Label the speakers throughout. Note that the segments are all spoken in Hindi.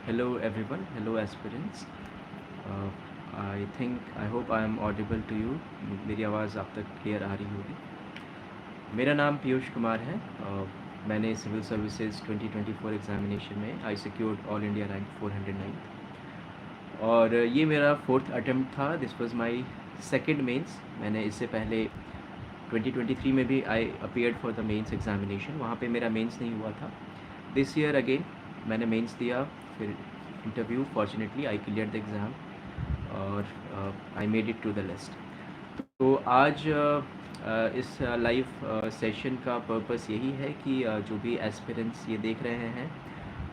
Speaker 1: Hello everyone, hello aspirants. uh, I hope I am audible to you. मेरी आवाज़ आप तक क्लियर आ रही होगी. मेरा नाम पीयूष कुमार है. मैंने सिविल सर्विसेज 2024 एग्जामिनेशन में I secured all India rank 409 और ये मेरा फोर्थ अटेम्प्ट था. This was my second mains. मैंने इससे पहले 2023 में भी I appeared for the mains examination. वहाँ पे मेरा मेंस नहीं हुआ था. दिस ईयर अगेन मैंने मेंस दिया, फिर interview. Fortunately I clear the exam और I made it to the list. तो आज इस लाइव सेशन का पर्पस यही है कि जो भी एस्पिरेंट्स ये देख रहे हैं,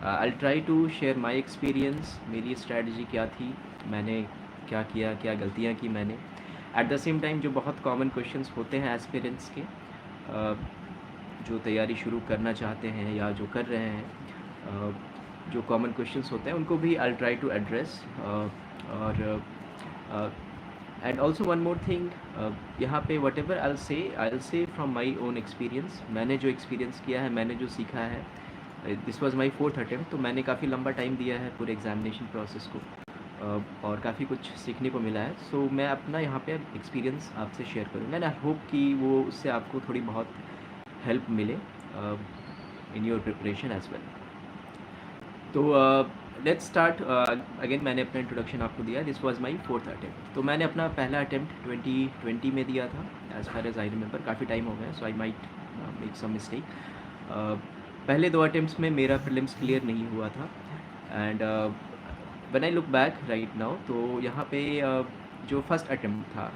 Speaker 1: I try to share my experience. मेरी स्ट्रैटेजी क्या थी, मैंने क्या किया, क्या गलतियाँ की मैंने. एट द सेम टाइम जो बहुत कॉमन क्वेश्चंस होते हैं एस्पिरेंट्स के, जो तैयारी शुरू करना चाहते हैं या जो कर रहे हैं, जो कॉमन क्वेश्चंस होते हैं उनको भी आई ट्राई टू एड्रेस. और and also one more thing, यहाँ पे वट एवर आई से फ्रॉम माई ओन एक्सपीरियंस. मैंने जो एक्सपीरियंस किया है, मैंने जो सीखा है, this was my fourth attempt. तो मैंने काफ़ी लंबा टाइम दिया है पूरे एग्जामिनेशन प्रोसेस को, और काफ़ी कुछ सीखने को मिला है. सो मैं अपना यहाँ पे एक्सपीरियंस आपसे शेयर करूँगा एंड आई होप कि वो उससे आपको थोड़ी बहुत हेल्प मिले in your preparation as well. तो लेट्स स्टार्ट अगेन. मैंने अपना इंट्रोडक्शन आपको दिया. This was my fourth attempt. तो मैंने अपना पहला अटेम्प्ट 2020 में दिया था, as far as I remember. काफ़ी टाइम हो गया, so I might make some mistake. पहले दो अटेम्प्ट्स में मेरा प्रीलिम्स क्लियर नहीं हुआ था. And when I look back right now, तो यहाँ पे जो फर्स्ट अटेम्प्ट था,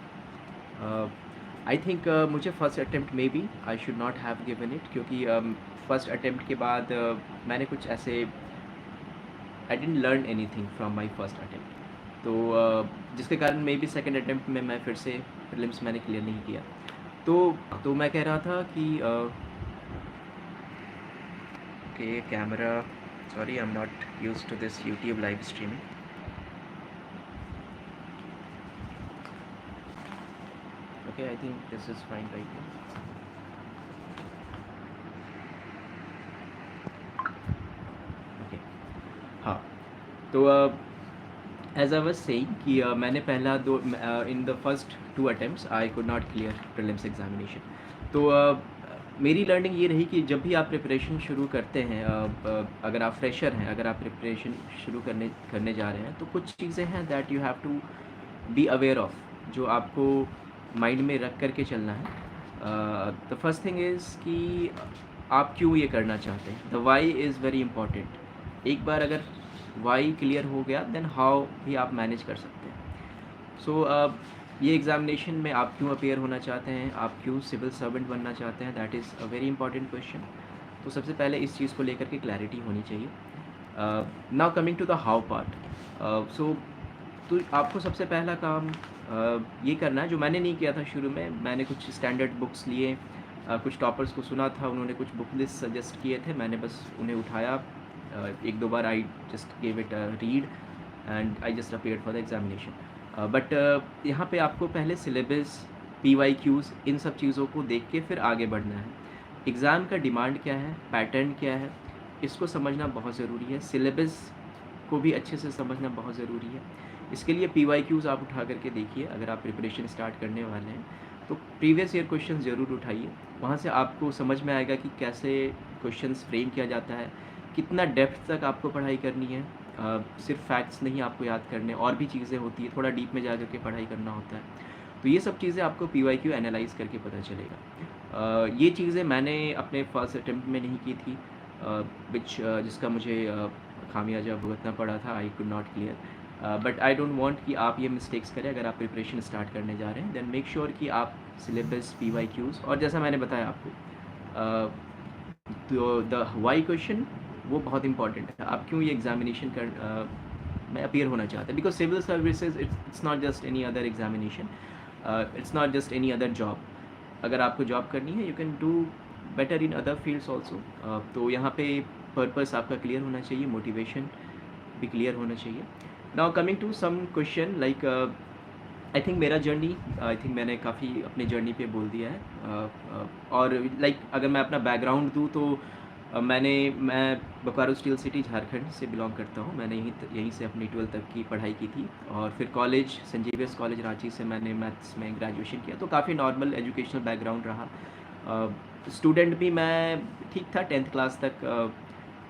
Speaker 1: आई थिंक मुझे फर्स्ट अटेम्प्ट में भी I should not have given it, क्योंकि फर्स्ट अटेम्प्ट के बाद मैंने कुछ ऐसे I didn't learn anything from my first attempt. तो जिसके कारण मे बी सेकंड अटेम्प्ट में मैं फिर से प्रीलिम्स मैंने क्लियर नहीं किया. तो मैं कह रहा था कि okay camera, sorry I am not used to this YouTube live streaming. Okay, I think this is fine right now. Okay, हाँ. तो एज आई वाज सेइंग कि मैंने पहला दो, in the first two attempts I could not clear prelims examination. तो मेरी लर्निंग ये रही कि जब भी आप प्रिपरेशन शुरू करते हैं, अगर आप फ्रेशर हैं, अगर आप प्रिपरेशन शुरू करने जा रहे हैं, तो कुछ चीज़ें हैं that you have to be aware of, जो आपको माइंड में रख करके चलना है. द फर्स्ट थिंग इज़ कि आप क्यों ये करना चाहते हैं. The why is very important. एक बार अगर वाई क्लियर हो गया, देन हाउ भी आप मैनेज कर सकते हैं. सो ये एग्ज़ामिनेशन में आप क्यों अपेयर होना चाहते हैं, आप क्यों सिविल सर्वेंट बनना चाहते हैं, that is a very important question. तो सबसे पहले इस चीज़ को लेकर के क्लैरिटी होनी चाहिए. Now coming to the how part. So तो आपको सबसे पहला काम ये करना है, जो मैंने नहीं किया था शुरू में. मैंने कुछ स्टैंडर्ड बुक्स लिए, कुछ टॉपर्स को सुना था, उन्होंने कुछ बुक लिस्ट सजेस्ट किए थे, मैंने बस उन्हें उठाया, एक दो बार I just gave it a read and I just appeared for the examination. But यहाँ पे आपको पहले सिलेबस, PYQs, इन सब चीज़ों को देख के फिर आगे बढ़ना है. एग्ज़ाम का डिमांड क्या है, पैटर्न क्या है, इसको समझना बहुत ज़रूरी है. सिलेबस को भी अच्छे से समझना बहुत ज़रूरी है. इसके लिए PYQs आप उठा करके देखिए. अगर आप प्रिपरेशन स्टार्ट करने वाले हैं तो प्रीवियस ईयर क्वेश्चन ज़रूर उठाइए. वहाँ से आपको समझ में आएगा कि कैसे क्वेश्चंस फ्रेम किया जाता है, कितना डेप्थ तक आपको पढ़ाई करनी है. सिर्फ फैक्ट्स नहीं आपको याद करने, और भी चीज़ें होती है, थोड़ा डीप में जा करके पढ़ाई करना होता है. तो ये सब चीज़ें आपको PYQ एनालाइज करके पता चलेगा. ये चीज़ें मैंने अपने फर्स्ट अटेम्प्ट में नहीं की थी, जिसका मुझे खामियाजा भुगतना पड़ा था. आई could not clear. But I don't want कि आप ये मिस्टेक्स करें. अगर आप प्रिपरेशन स्टार्ट करने जा रहे हैं, देन मेक श्योर कि आप सिलेबस, PYQs, और जैसा मैंने बताया आपको, तो द वाई क्वेश्चन वो बहुत इंपॉर्टेंट है. आप क्यों ये एग्जामिनेशन में अपीयर होना चाहते हैं. Because civil services it's not just any other examination, it's not just any other job. अगर आपको जॉब करनी है, you can do better in other fields also. तो यहाँ पे पर्पस आपका क्लियर होना चाहिए, मोटिवेशन भी क्लियर होना चाहिए. Now coming to some question like, I think मेरा जर्नी, आई थिंक मैंने काफ़ी अपने जर्नी पे बोल दिया है. और लाइक अगर मैं अपना बैकग्राउंड दूँ तो मैं बोकारो स्टील सिटी झारखंड से बिलोंग करता हूँ। मैंने यहीं से अपनी 12th तक की पढ़ाई की थी और फिर college saint Xavier's college Ranchi से मैंने मैथ्स में ग्रेजुएशन किया, तो काफ़ी नॉर्मल एजुकेशनल बैकग्राउंड रहा। स्टूडेंट भी मैं ठीक था 10th क्लास तक।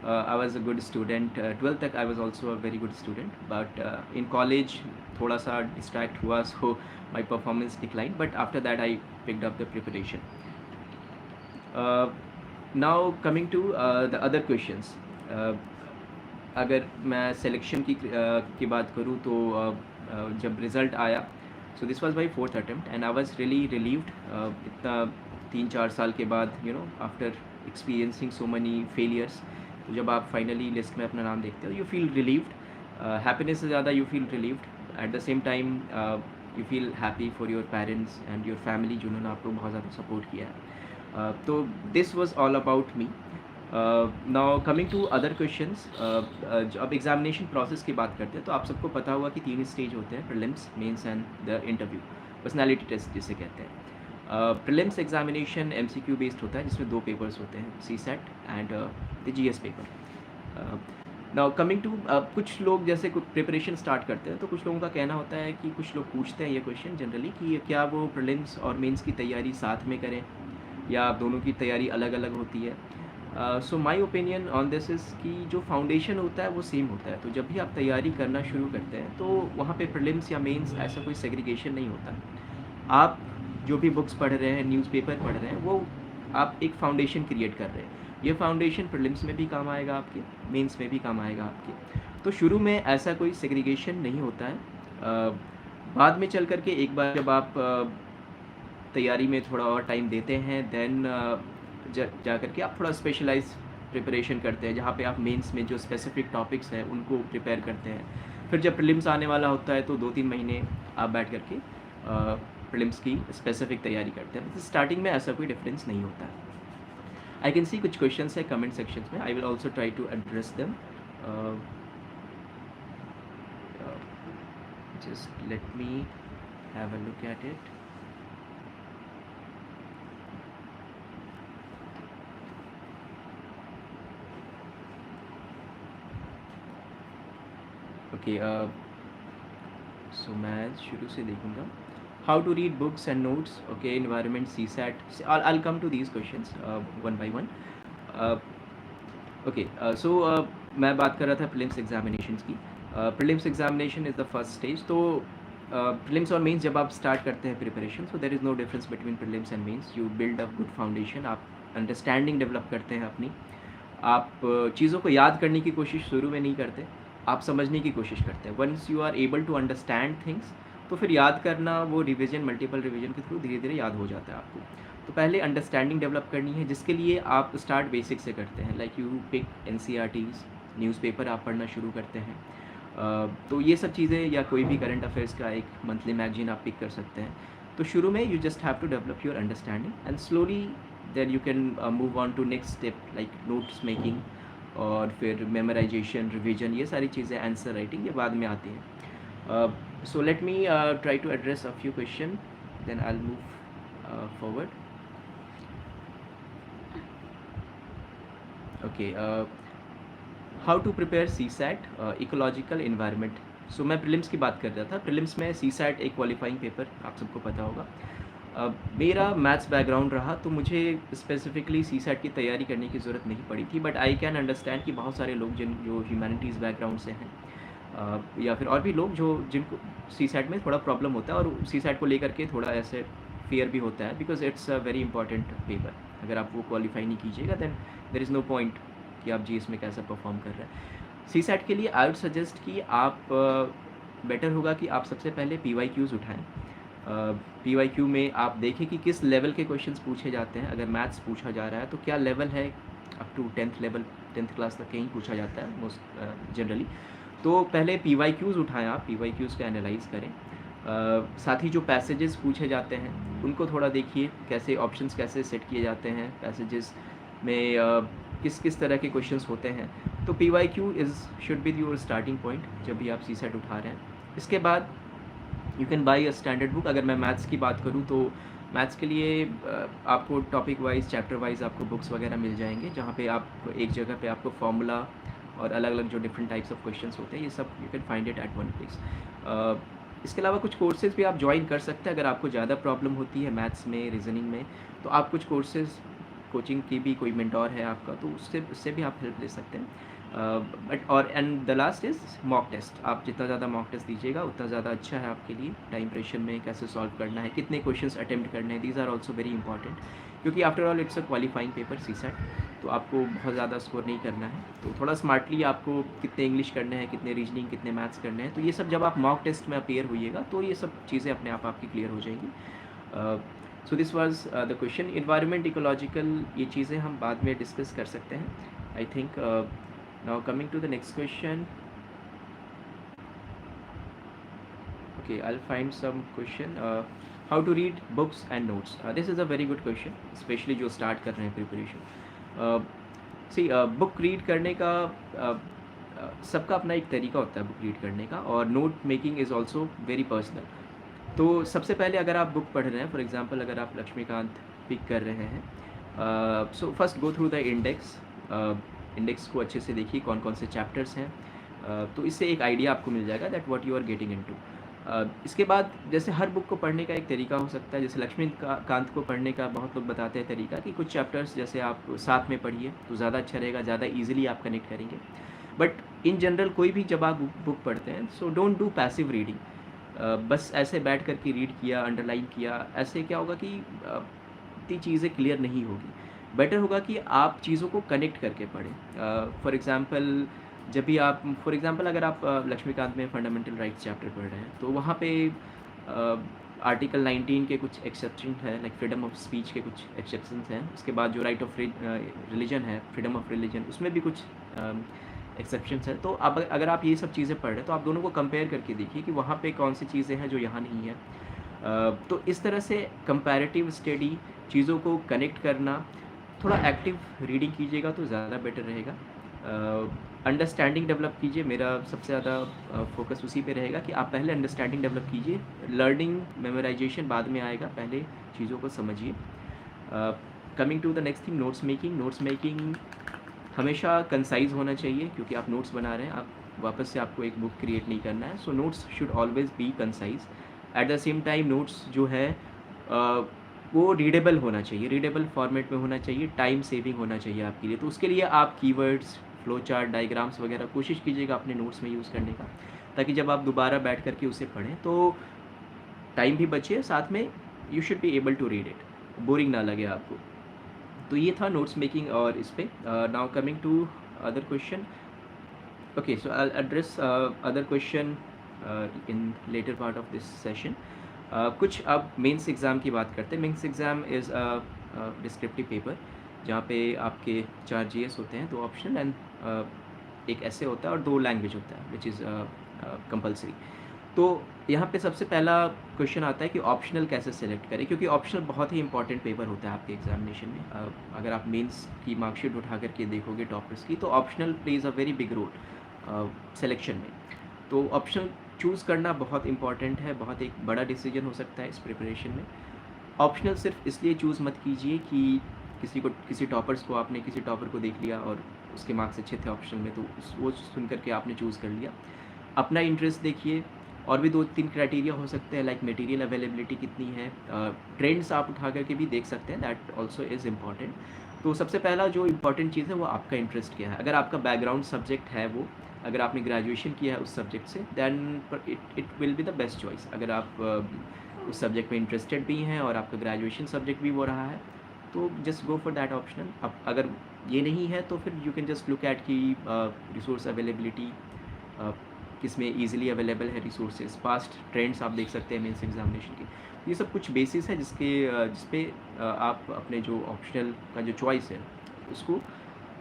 Speaker 1: I was a good student. 12th तक I was also a very good student, but in college थोड़ा सा डिस्ट्रैक्ट हुआ, so my performance decline, but after that I picked up the preparation. Now coming to the other questions. अगर मैं सिलेक्शन की बात करूँ तो जब रिज़ल्ट आया, सो this was my 4th attempt and I was really relieved. इतना 3-4 साल के बाद, you know, after experiencing so money failures, तो जब आप फाइनली लिस्ट में अपना नाम देखते हो, यू फील रिलीव्ड। हैप्पीनेस से ज़्यादा you feel relieved. At the same time you feel happy for your parents and your family, जिन्होंने आपको बहुत ज़्यादा सपोर्ट किया है। तो this was all about me. Now coming to other questions. अब एग्जामिनेशन प्रोसेस की बात करते हैं तो आप सबको पता होगा कि 3 स्टेज होते हैं: prelims, mains and the interview, personality test जिसे कहते हैं। प्रीलिम्स एग्जामिनेशन MCQ बेस्ड होता है, जिसमें 2 पेपर्स होते हैं, CSAT and the GS paper. Now coming to, कुछ लोग जैसे कुछ प्रिपरेशन स्टार्ट करते हैं तो कुछ लोगों का कहना होता है कि कुछ लोग पूछते हैं ये क्वेश्चन जनरली कि क्या वो प्रीलिम्स और मेंस की तैयारी साथ में करें या दोनों की तैयारी अलग अलग होती है। So my opinion on this is कि जो फाउंडेशन होता है वो सेम होता है, तो जब भी आप तैयारी करना शुरू करते हैं तो वहाँ पे प्रीलिम्स या मेंस ऐसा कोई सेग्रीगेशन नहीं होता। आप जो भी बुक्स पढ़ रहे हैं, न्यूज़पेपर पढ़ रहे हैं, वो आप एक फाउंडेशन क्रिएट कर रहे हैं। ये फाउंडेशन प्रीलिम्स में भी काम आएगा आपके, मेंस में भी काम आएगा आपके। तो शुरू में ऐसा कोई सेग्रीगेशन नहीं होता है। बाद में चल कर के एक बार जब आप तैयारी में थोड़ा और टाइम देते हैं, देन जा कर के आप थोड़ा स्पेशलाइज प्रिपरेशन करते हैं, जहाँ पे आप मेंस में जो स्पेसिफिक टॉपिक्स हैं उनको प्रिपेयर करते हैं। फिर जब प्रीलिम्स आने वाला होता है तो 2-3 महीने आप बैठ कर के प्रीलिम्स की स्पेसिफिक तैयारी करते हैं। स्टार्टिंग में ऐसा कोई डिफरेंस नहीं होता है। आई कैन सी कुछ क्वेश्चंस है कमेंट सेक्शन में, I will also try to address them. Just let me have a look at it. Okay, so मैं शुरू से देखूँगा। How to read books and notes, okay, environment, CSAT, I'll come to these questions one by one. Okay, so मैं बात कर रहा था प्रीलिम्स एग्जामिनेशंस की। Prelims examination is the first stage. तो प्रीलिम्स और मेंस जब आप स्टार्ट करते हैं preparation, so there is no difference between prelims and mains. You build a good foundation, आप अंडरस्टैंडिंग डेवलप करते हैं अपनी। आप चीज़ों को याद करने की कोशिश शुरू में नहीं करते, आप समझने की कोशिश करते हैं। Once you are able to understand things, तो फिर याद करना वो रिवीजन, मल्टीपल रिवीजन के थ्रू धीरे धीरे याद हो जाता है आपको। तो पहले अंडरस्टैंडिंग डेवलप करनी है, जिसके लिए आप स्टार्ट बेसिक से करते हैं। Like you pick NCERTs, newspaper आप पढ़ना शुरू करते हैं। तो ये सब चीज़ें, या कोई भी करंट अफेयर्स का एक मंथली मैगजीन आप पिक कर सकते हैं। तो शुरू में you just have to develop your understanding and slowly then you can move on to next step, like notes making और फिर मेमोराइजेशन, रिवीजन, ये सारी चीज़ें, आंसर राइटिंग, ये बाद में आती हैं। So let me try to address a few question, then I will move forward. Okay, how to prepare CSAT ecological environment. So मैं प्रीलिम्स की बात कर रहा था। प्रीलिम्स में CSAT एक क्वालिफाइंग पेपर, आप सबको पता होगा। मेरा मैथ्स बैकग्राउंड रहा तो मुझे स्पेसिफिकली CSAT की तैयारी करने की ज़रूरत नहीं पड़ी थी, बट आई कैन अंडरस्टैंड कि बहुत सारे लोग जो ह्यूमैनिटीज़ बैकग्राउंड से हैं, या फिर और भी लोग जिनको CSAT में थोड़ा प्रॉब्लम होता है, और CSAT को लेकर के थोड़ा ऐसे फियर भी होता है, because it's a very important paper. अगर आप वो क्वालिफाई नहीं कीजिएगा, then there is no point कि आप GS में कैसा परफॉर्म कर रहे हैं। CSAT के लिए आई वुड सजेस्ट कि आप बेटर होगा कि आप सबसे पहले PYQs उठाएं। PYQ में आप देखें कि किस लेवल के क्वेश्चंस पूछे जाते हैं। अगर मैथ्स पूछा जा रहा है तो क्या लेवल है, up to 10th level, 10th class तक कहीं पूछा जाता है मोस्ट जनरली। तो पहले PYQs उठाएं, आप PYQs को एनालाइज करें। साथ ही जो पैसेजेस पूछे जाते हैं उनको थोड़ा देखिए, कैसे ऑप्शंस कैसे सेट किए जाते हैं पैसेजेस में, किस किस तरह के क्वेश्चंस होते हैं। तो PYQ should be your starting point जब भी आप CSAT उठा रहे हैं। इसके बाद you can buy a standard book. अगर मैं मैथ्स की बात करूँ तो मैथ्स के लिए आपको टॉपिक वाइज, चैप्टर वाइज आपको बुक्स वगैरह मिल जाएंगे, जहाँ पे आप एक जगह पे आपको फॉर्मूला और अलग अलग जो डिफरेंट टाइप्स ऑफ क्वेश्चंस होते हैं, ये सब you can find it at one place. इसके अलावा कुछ कोर्सेज भी आप ज्वाइन कर सकते हैं अगर आपको ज़्यादा प्रॉब्लम होती है मैथ्स में, रीजनिंग में, तो आप कुछ कोर्सेज, कोचिंग की भी कोई मेंटोर है आपका, तो उससे भी आप हेल्प ले सकते हैं। बट और and the last is mock test. आप जितना ज़्यादा मॉक टेस्ट दीजिएगा उतना ज़्यादा अच्छा है आपके लिए। टाइम प्रेशर में कैसे सॉल्व करना है, कितने क्वेश्चंस अटेम्प्ट करने हैं, these are also very important, क्योंकि after all it's a qualifying paper CSAT, तो आपको बहुत ज़्यादा स्कोर नहीं करना है। तो थोड़ा स्मार्टली आपको कितने इंग्लिश करने हैं, कितने रीजनिंग, कितने मैथ्स करने हैं, तो ये सब जब आप मॉक टेस्ट में अपेयर होइएगा तो ये सब चीज़ें अपने आप आपकी क्लियर हो जाएंगी। So this was the question. Environment, ecological, ये चीज़ें हम बाद में डिस्कस कर सकते हैं। I think now coming to the next question. Okay, I'll find some question. How to read books and notes? This is a very good question, especially जो start कर रहे हैं preparation. See, book read करने का सबका अपना एक तरीका होता है बुक रीड करने का, और note making is also very personal. तो सबसे पहले अगर आप बुक पढ़ रहे हैं, फॉर एग्जांपल अगर आप लक्ष्मीकांत पिक कर रहे हैं, so first go through the index. Index को अच्छे से देखिए कौन कौन से चैप्टर्स हैं, तो इससे एक आइडिया आपको मिल जाएगा that what you are getting into. इसके बाद जैसे हर बुक को पढ़ने का एक तरीका हो सकता है, जैसे लक्ष्मीकांत को पढ़ने का बहुत लोग बताते हैं तरीका कि कुछ चैप्टर्स जैसे आप साथ में पढ़िए तो ज़्यादा अच्छा रहेगा, ज़्यादा ईजिली आप कनेक्ट करेंगे। बट इन जनरल कोई भी जब आप बुक पढ़ते हैं, so don't do passive reading. बस ऐसे बैठ कर के रीड किया, अंडरलाइन किया, ऐसे क्या होगा कि इतनी चीज़ें क्लियर नहीं होगी। बेटर होगा कि आप चीज़ों को कनेक्ट करके पढ़ें। फॉर एग्ज़ाम्पल जब भी आप, फॉर एग्ज़ाम्पल अगर आप लक्ष्मीकांत में फंडामेंटल राइट्स चैप्टर पढ़ रहे हैं, तो वहाँ पे आर्टिकल 19 के कुछ एक्सेप्शन है, लाइक फ्रीडम ऑफ स्पीच के कुछ एक्सेप्शंस हैं। उसके बाद जो राइट ऑफ रिलीजन है, फ्रीडम ऑफ रिलीजन, उसमें भी कुछ एक्सेप्शंस है। तो अब अगर आप ये सब चीज़ें पढ़ रहे हैं तो आप दोनों को कंपेयर करके देखिए कि वहाँ पे कौन सी चीज़ें हैं जो यहाँ नहीं है। तो इस तरह से कंपैरेटिव स्टडी, चीज़ों को कनेक्ट करना, थोड़ा एक्टिव रीडिंग कीजिएगा तो ज़्यादा बेटर रहेगा। अंडरस्टैंडिंग डेवलप कीजिए, मेरा सबसे ज़्यादा फोकस उसी पे रहेगा कि आप पहले अंडरस्टैंडिंग डेवलप कीजिए, लर्निंग मेमोराइजेशन बाद में आएगा, पहले चीज़ों को समझिए। Coming to the next thing, notes making. Notes making हमेशा कंसाइज होना चाहिए, क्योंकि आप नोट्स बना रहे हैं, आप वापस से आपको एक बुक क्रिएट नहीं करना है। So notes should always be concise. At the same time notes जो है वो रीडेबल होना चाहिए, रीडेबल फॉर्मेट में होना चाहिए, टाइम सेविंग होना चाहिए आपके लिए। तो उसके लिए आप कीवर्ड्स, फ्लो चार्ट, डायग्राम्स वगैरह कोशिश कीजिएगा अपने नोट्स में यूज़ करने का, ताकि जब आप दोबारा बैठ करके उसे पढ़ें तो टाइम भी बचे, साथ में you should be able to read it, boring ना लगे आपको। तो ये था नोट्स मेकिंग और इस पे। Now coming to other question. Okay, so I address other question in later part of this session. कुछ अब मेंस एग्ज़ाम की बात करते हैं। Mains exam is descriptive paper, जहाँ पे आपके 4 जीएस होते हैं, 2 ऑप्शनल एंड एक ऐसे होता है और 2 लैंग्वेज होता है, विच इज़ कंपलसरी। तो यहाँ पे सबसे पहला क्वेश्चन आता है कि ऑप्शनल कैसे सेलेक्ट करें, क्योंकि ऑप्शनल बहुत ही इंपॉर्टेंट पेपर होता है आपके एग्जामिनेशन में। अगर आप मेंस की मार्कशीट उठा करके देखोगे टॉपर्स की, तो optional plays a very big role selection में। तो ऑप्शनल चूज़ करना बहुत इंपॉर्टेंट है, बहुत एक बड़ा डिसीजन हो सकता है इस प्रिपरेशन में। ऑप्शनल सिर्फ इसलिए चूज़ मत कीजिए कि किसी टॉपर्स को, आपने किसी टॉपर को देख लिया और उसके मार्क्स अच्छे थे ऑप्शनल में, तो वो सुन करके आपने चूज़ कर लिया। अपना इंटरेस्ट देखिए, और भी 2-3 क्राइटेरिया हो सकते हैं, लाइक मटेरियल अवेलेबिलिटी कितनी है, ट्रेंड्स आप उठा करके भी देख सकते हैं, दैट ऑल्सो इज़ इम्पॉर्टेंट। तो सबसे पहला जो इम्पॉर्टेंट चीज़ है वो आपका इंटरेस्ट क्या है। अगर आपका बैकग्राउंड सब्जेक्ट है वो, अगर आपने ग्रेजुएशन किया है उस सब्जेक्ट से, than it will be the best choice. अगर आप उस सब्जेक्ट में इंटरेस्टेड भी हैं और आपका ग्रेजुएशन सब्जेक्ट भी वो रहा है, तो just go for that optional. अब अगर ये नहीं है तो फिर you can just look at की रिसोर्स अवेलेबिलिटी, किस में ईजिली अवेलेबल है रिसोर्सेज, पास्ट ट्रेंड्स आप देख सकते हैं मेंस एग्जामिनेशन के। ये सब कुछ बेसिस है जिस पे आप अपने जो ऑप्शनल का जो चॉइस है उसको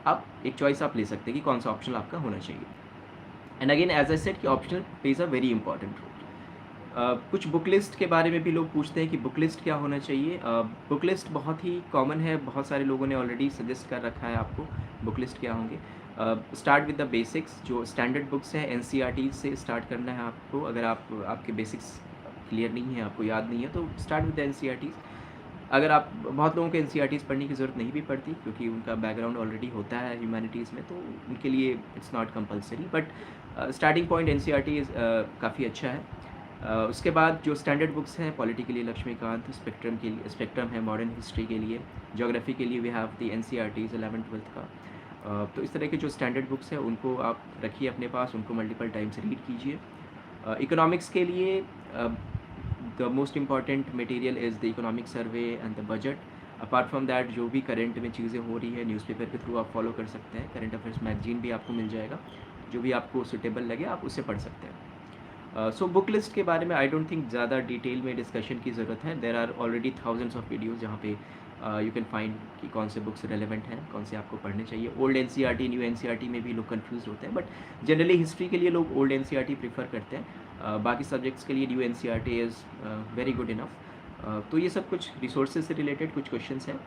Speaker 1: आप एक चॉइस आप ले सकते हैं कि कौन सा ऑप्शनल आपका होना चाहिए। And again as I said कि optional plays a very important role. कुछ बुक लिस्ट के बारे में भी लोग पूछते हैं कि बुक लिस्ट क्या होना चाहिए। बुक लिस्ट बहुत ही कॉमन है, बहुत सारे लोगों ने ऑलरेडी सजेस्ट कर रखा है आपको बुक लिस्ट क्या होंगे। स्टार्ट विद द बेसिक्स, जो स्टैंडर्ड बुक्स हैं एनसीईआरटी से स्टार्ट करना है आपको। अगर आपके बेसिक्स क्लियर नहीं है, आपको याद नहीं है, तो स्टार्ट विद द एनसीईआरटी। अगर आप बहुत लोगों को एनसीईआरटीज़ पढ़ने की ज़रूरत नहीं भी पड़ती क्योंकि उनका बैकग्राउंड ऑलरेडी होता है ह्यूमैनिटीज़ में, तो उनके लिए it's not compulsory, but starting point NCERT काफ़ी अच्छा है। उसके बाद जो स्टैंडर्ड बुक्स हैं, पॉलिटी के लिए लक्ष्मीकांत, स्पेक्ट्रम के लिए स्पेक्ट्रम है, मॉडर्न हिस्ट्री के लिए, ज्योग्राफी के लिए we have the NCERTs 11th-12th का। तो इस तरह के जो स्टैंडर्ड बुक्स हैं उनको आप रखिए अपने पास, उनको मल्टीपल टाइम्स रीड कीजिए। इकोनॉमिक्स के लिए the most important material is the economic survey and the budget. Apart from that जो भी करंट में चीज़ें हो रही है न्यूज़पेपर के थ्रू आप फॉलो कर सकते हैं। करंट अफेयर्स मैगजीन भी आपको मिल जाएगा, जो भी आपको सुटेबल लगे आप उससे पढ़ सकते हैं। सो बुक लिस्ट के बारे में आई डोंट थिंक ज़्यादा डिटेल में डिस्कशन की ज़रूरत है। There are already thousands of videos जहाँ पे यू कैन फाइंड कि कौन से बुक्स रेलेवेंट हैं, कौन से आपको पढ़ने चाहिए। ओल्ड एनसीईआरटी न्यू एनसीईआरटी में भी लोग कंफ्यूज होते हैं, बट जनरली हिस्ट्री के लिए लोग ओल्ड एनसीईआरटी प्रीफर करते हैं। बाकी सब्जेक्ट्स के लिए new NCERT is very good enough. तो ये सब कुछ रिसोर्सेज से रिलेटेड कुछ क्वेश्चंस हैं।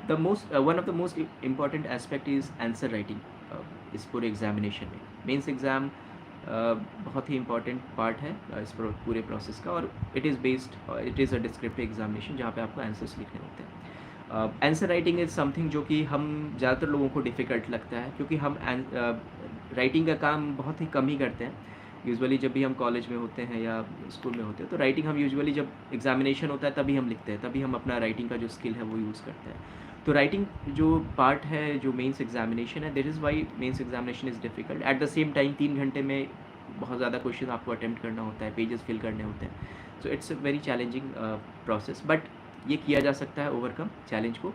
Speaker 1: The most one of the most important aspect is answer writing इस पूरे एग्जामिनेशन में। मेंस एग्ज़ाम बहुत ही इम्पॉर्टेंट पार्ट है इस पूरे प्रोसेस का, और it is a descriptive examination जहाँ पे आपको आंसर्स लिखने होते हैं। आंसर राइटिंग इज़ समथिंग जो कि हम ज़्यादातर लोगों को डिफ़िकल्ट लगता है, क्योंकि हम राइटिंग का काम बहुत ही कम ही करते हैं। यूजुअली जब भी हम कॉलेज में होते हैं या स्कूल में होते हैं तो राइटिंग हम यूजुअली जब एग्जामिनेशन होता है तभी हम लिखते हैं, तभी हम अपना राइटिंग का जो स्किल है वो यूज़ करते हैं। तो राइटिंग जो पार्ट है, जो मेंस एग्जामिनेशन है, that is why mains examination is difficult. At the same time 3 घंटे में बहुत ज़्यादा क्वेश्चन आपको अटेम्प्ट करना होता है, पेजेस फिल करने होते हैं। So it's a very challenging process, but ये किया जा सकता है ओवरकम चैलेंज को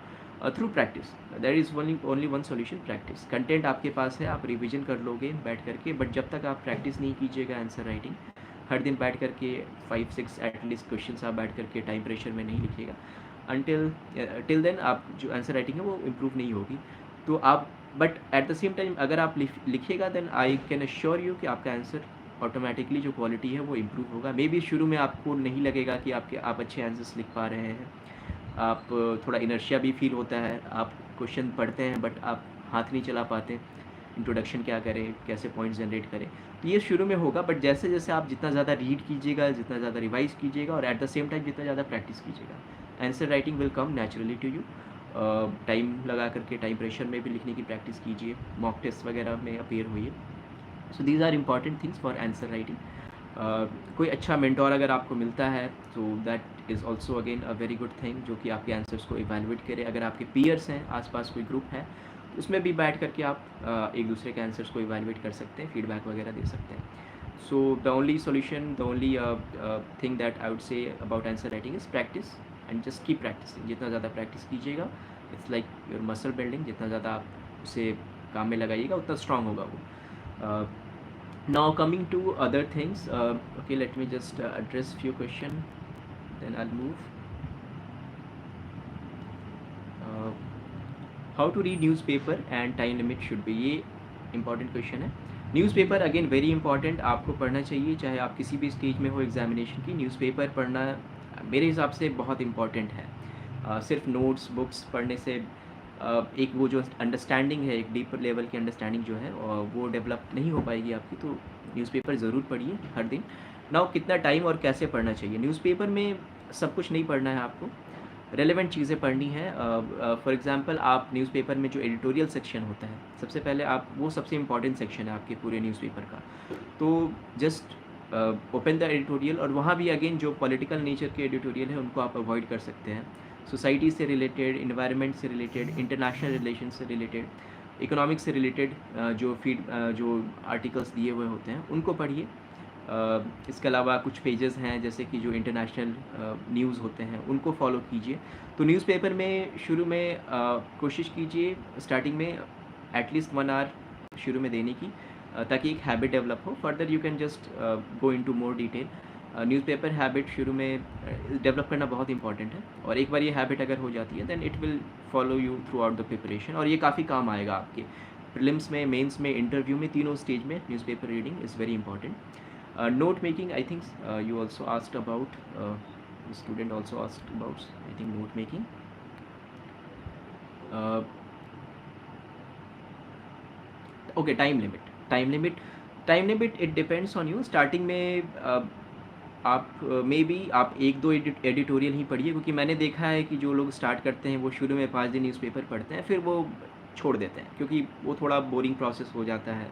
Speaker 1: through practice. There is only one solution, practice. Content आपके पास है, आप रिवीजन कर लोगे बैठ करके, बट जब तक आप प्रैक्टिस नहीं कीजिएगा आंसर राइटिंग, हर दिन बैठ करके 5-6 एटलीस्ट क्वेश्चन आप बैठ करके टाइम प्रेशर में नहीं लिखिएगा, अनटिल टिल देन आप जो आंसर राइटिंग है वो इम्प्रूव नहीं होगी। तो आप, but at the same time अगर आप लिखिएगा then I can assure you कि आपका आंसर ऑटोमेटिकली जो क्वालिटी है वो इम्प्रूव होगा। मे बी शुरू में आपको नहीं लगेगा कि आप अच्छे आंसर्स लिख पा रहे हैं, आप थोड़ा इनर्शिया भी फील होता है, आप क्वेश्चन पढ़ते हैं बट आप हाथ नहीं चला पाते, इंट्रोडक्शन क्या करें, कैसे पॉइंट जनरेट करें, तो ये शुरू में होगा। बट जैसे जैसे आप जितना ज़्यादा रीड कीजिएगा, जितना ज़्यादा रिवाइज कीजिएगा, और एट द सेम टाइम जितना ज़्यादा प्रैक्टिस कीजिएगा, answer writing will come naturally to you. Time लगा करके, टाइम प्रेशर में भी लिखने की प्रैक्टिस कीजिए, मॉक टेस्ट वगैरह में अपेयर होइए। So these are important things for answer writing. कोई अच्छा मेंटोर अगर आपको मिलता है तो that is also again a very good thing, जो कि आपके आंसर्स को इवेलुएट करे। अगर आपके पीयर्स हैं, आसपास कोई ग्रुप है, तो उसमें भी बैठ करके आप एक दूसरे के आंसर्स को इवेलुएट कर सकते हैं, फीडबैक वगैरह दे सकते हैं। So the only solution, the only thing that I would say about answer writing is practice, and just keep practicing. जितना ज़्यादा प्रैक्टिस कीजिएगा, it's like your muscle building, जितना ज़्यादा आप उसे काम में लगाइएगा उतना स्ट्रांग होगा वो। Now coming to other things, okay, let me just address few question, then I'll move. uh, how to read newspaper and time limit should be, ये important question है। न्यूज़पेपर अगेन वेरी इंपॉर्टेंट, आपको पढ़ना चाहिए चाहे आप किसी भी स्टेज में हो एग्जामिनेशन की। न्यूज़पेपर पढ़ना मेरे हिसाब से बहुत इंपॉर्टेंट है। सिर्फ नोट्स बुक्स पढ़ने से एक वो जो अंडरस्टैंडिंग है, एक डीपर लेवल की अंडरस्टैंडिंग जो है वो डेवलप नहीं हो पाएगी आपकी। तो न्यूज़पेपर ज़रूर पढ़िए हर दिन। नाउ कितना टाइम और कैसे पढ़ना चाहिए? न्यूज़पेपर में सब कुछ नहीं पढ़ना है आपको, रेलेवेंट चीज़ें पढ़नी है। फॉर एग्जांपल आप न्यूज़पेपर में जो एडिटोरियल सेक्शन होता है, सबसे पहले आप वो सबसे इंपॉर्टेंट सेक्शन है आपके पूरे न्यूज़पेपर का, तो जस्ट ओपन द एडिटोरियल, और वहाँ भी अगेन जो पॉलिटिकल नेचर के एडिटोरियल है उनको आप अवॉइड कर सकते हैं। सोसाइटी से रिलेटेड, इन्वायरमेंट से रिलेटेड, इंटरनेशनल रिलेशन से रिलेटेड, इकोनॉमिक्स से रिलेटेड जो आर्टिकल्स दिए हुए होते हैं उनको पढ़िए। इसके अलावा कुछ पेजेस हैं जैसे कि जो इंटरनेशनल न्यूज़ होते हैं उनको फॉलो कीजिए। तो न्यूज़पेपर में शुरू में कोशिश कीजिए स्टार्टिंग में एटलीस्ट 1 आवर शुरू में देने की, ताकि एक हैबिट डेवलप हो। Further you can just go into more detail. Newspaper habit शुरू में डेवलप करना बहुत इंपॉर्टेंट है, और एक बार ये हैबिट अगर हो जाती है then it will follow you throughout the preparation, और ये काफ़ी काम आएगा आपके प्रीलिम्स में, मेंस में, इंटरव्यू में, तीनों स्टेज में newspaper reading is very important. Note making, I think you also asked about, the student also asked about, I think, note making. uh, okay, time limit, it depends on you। starting में आप मे बी आप 1-2 एडिटोरियल ही पढ़िए, क्योंकि मैंने देखा है कि जो लोग स्टार्ट करते हैं वो शुरू में 5 दिन न्यूज़पेपर पढ़ते हैं, फिर वो छोड़ देते हैं क्योंकि वो थोड़ा बोरिंग प्रोसेस हो जाता है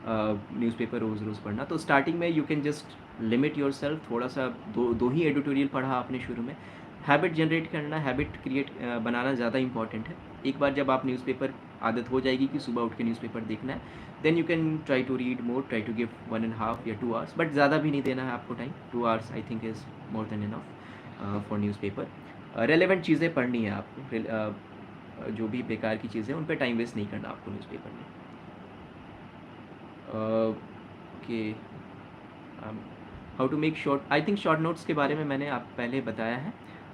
Speaker 1: न्यूज़पेपर रोज़ रोज़ पढ़ना। तो स्टार्टिंग में you can just limit yourself, थोड़ा सा दो ही एडिटोरियल पढ़ा आपने शुरू में। हैबिट जनरेट करना, हैबिट बनाना ज़्यादा इंपॉर्टेंट है। एक बार जब आप न्यूज़पेपर आदत हो जाएगी कि सुबह उठ के न्यूज़पेपर देखना है, then you can try to read more, try to give 1.5 या 2 आवर्स, बट ज़्यादा भी नहीं देना है आपको time. 2 hours I think is more than enough for newspaper. Relevant चीज़ें पढ़नी है आपको, जो भी बेकार की चीज़ें उन पर टाइम वेस्ट नहीं करना आपको न्यूज़पेपर में। Okay, how to make short, I think short notes के बारे में मैंने आप पहले बताया है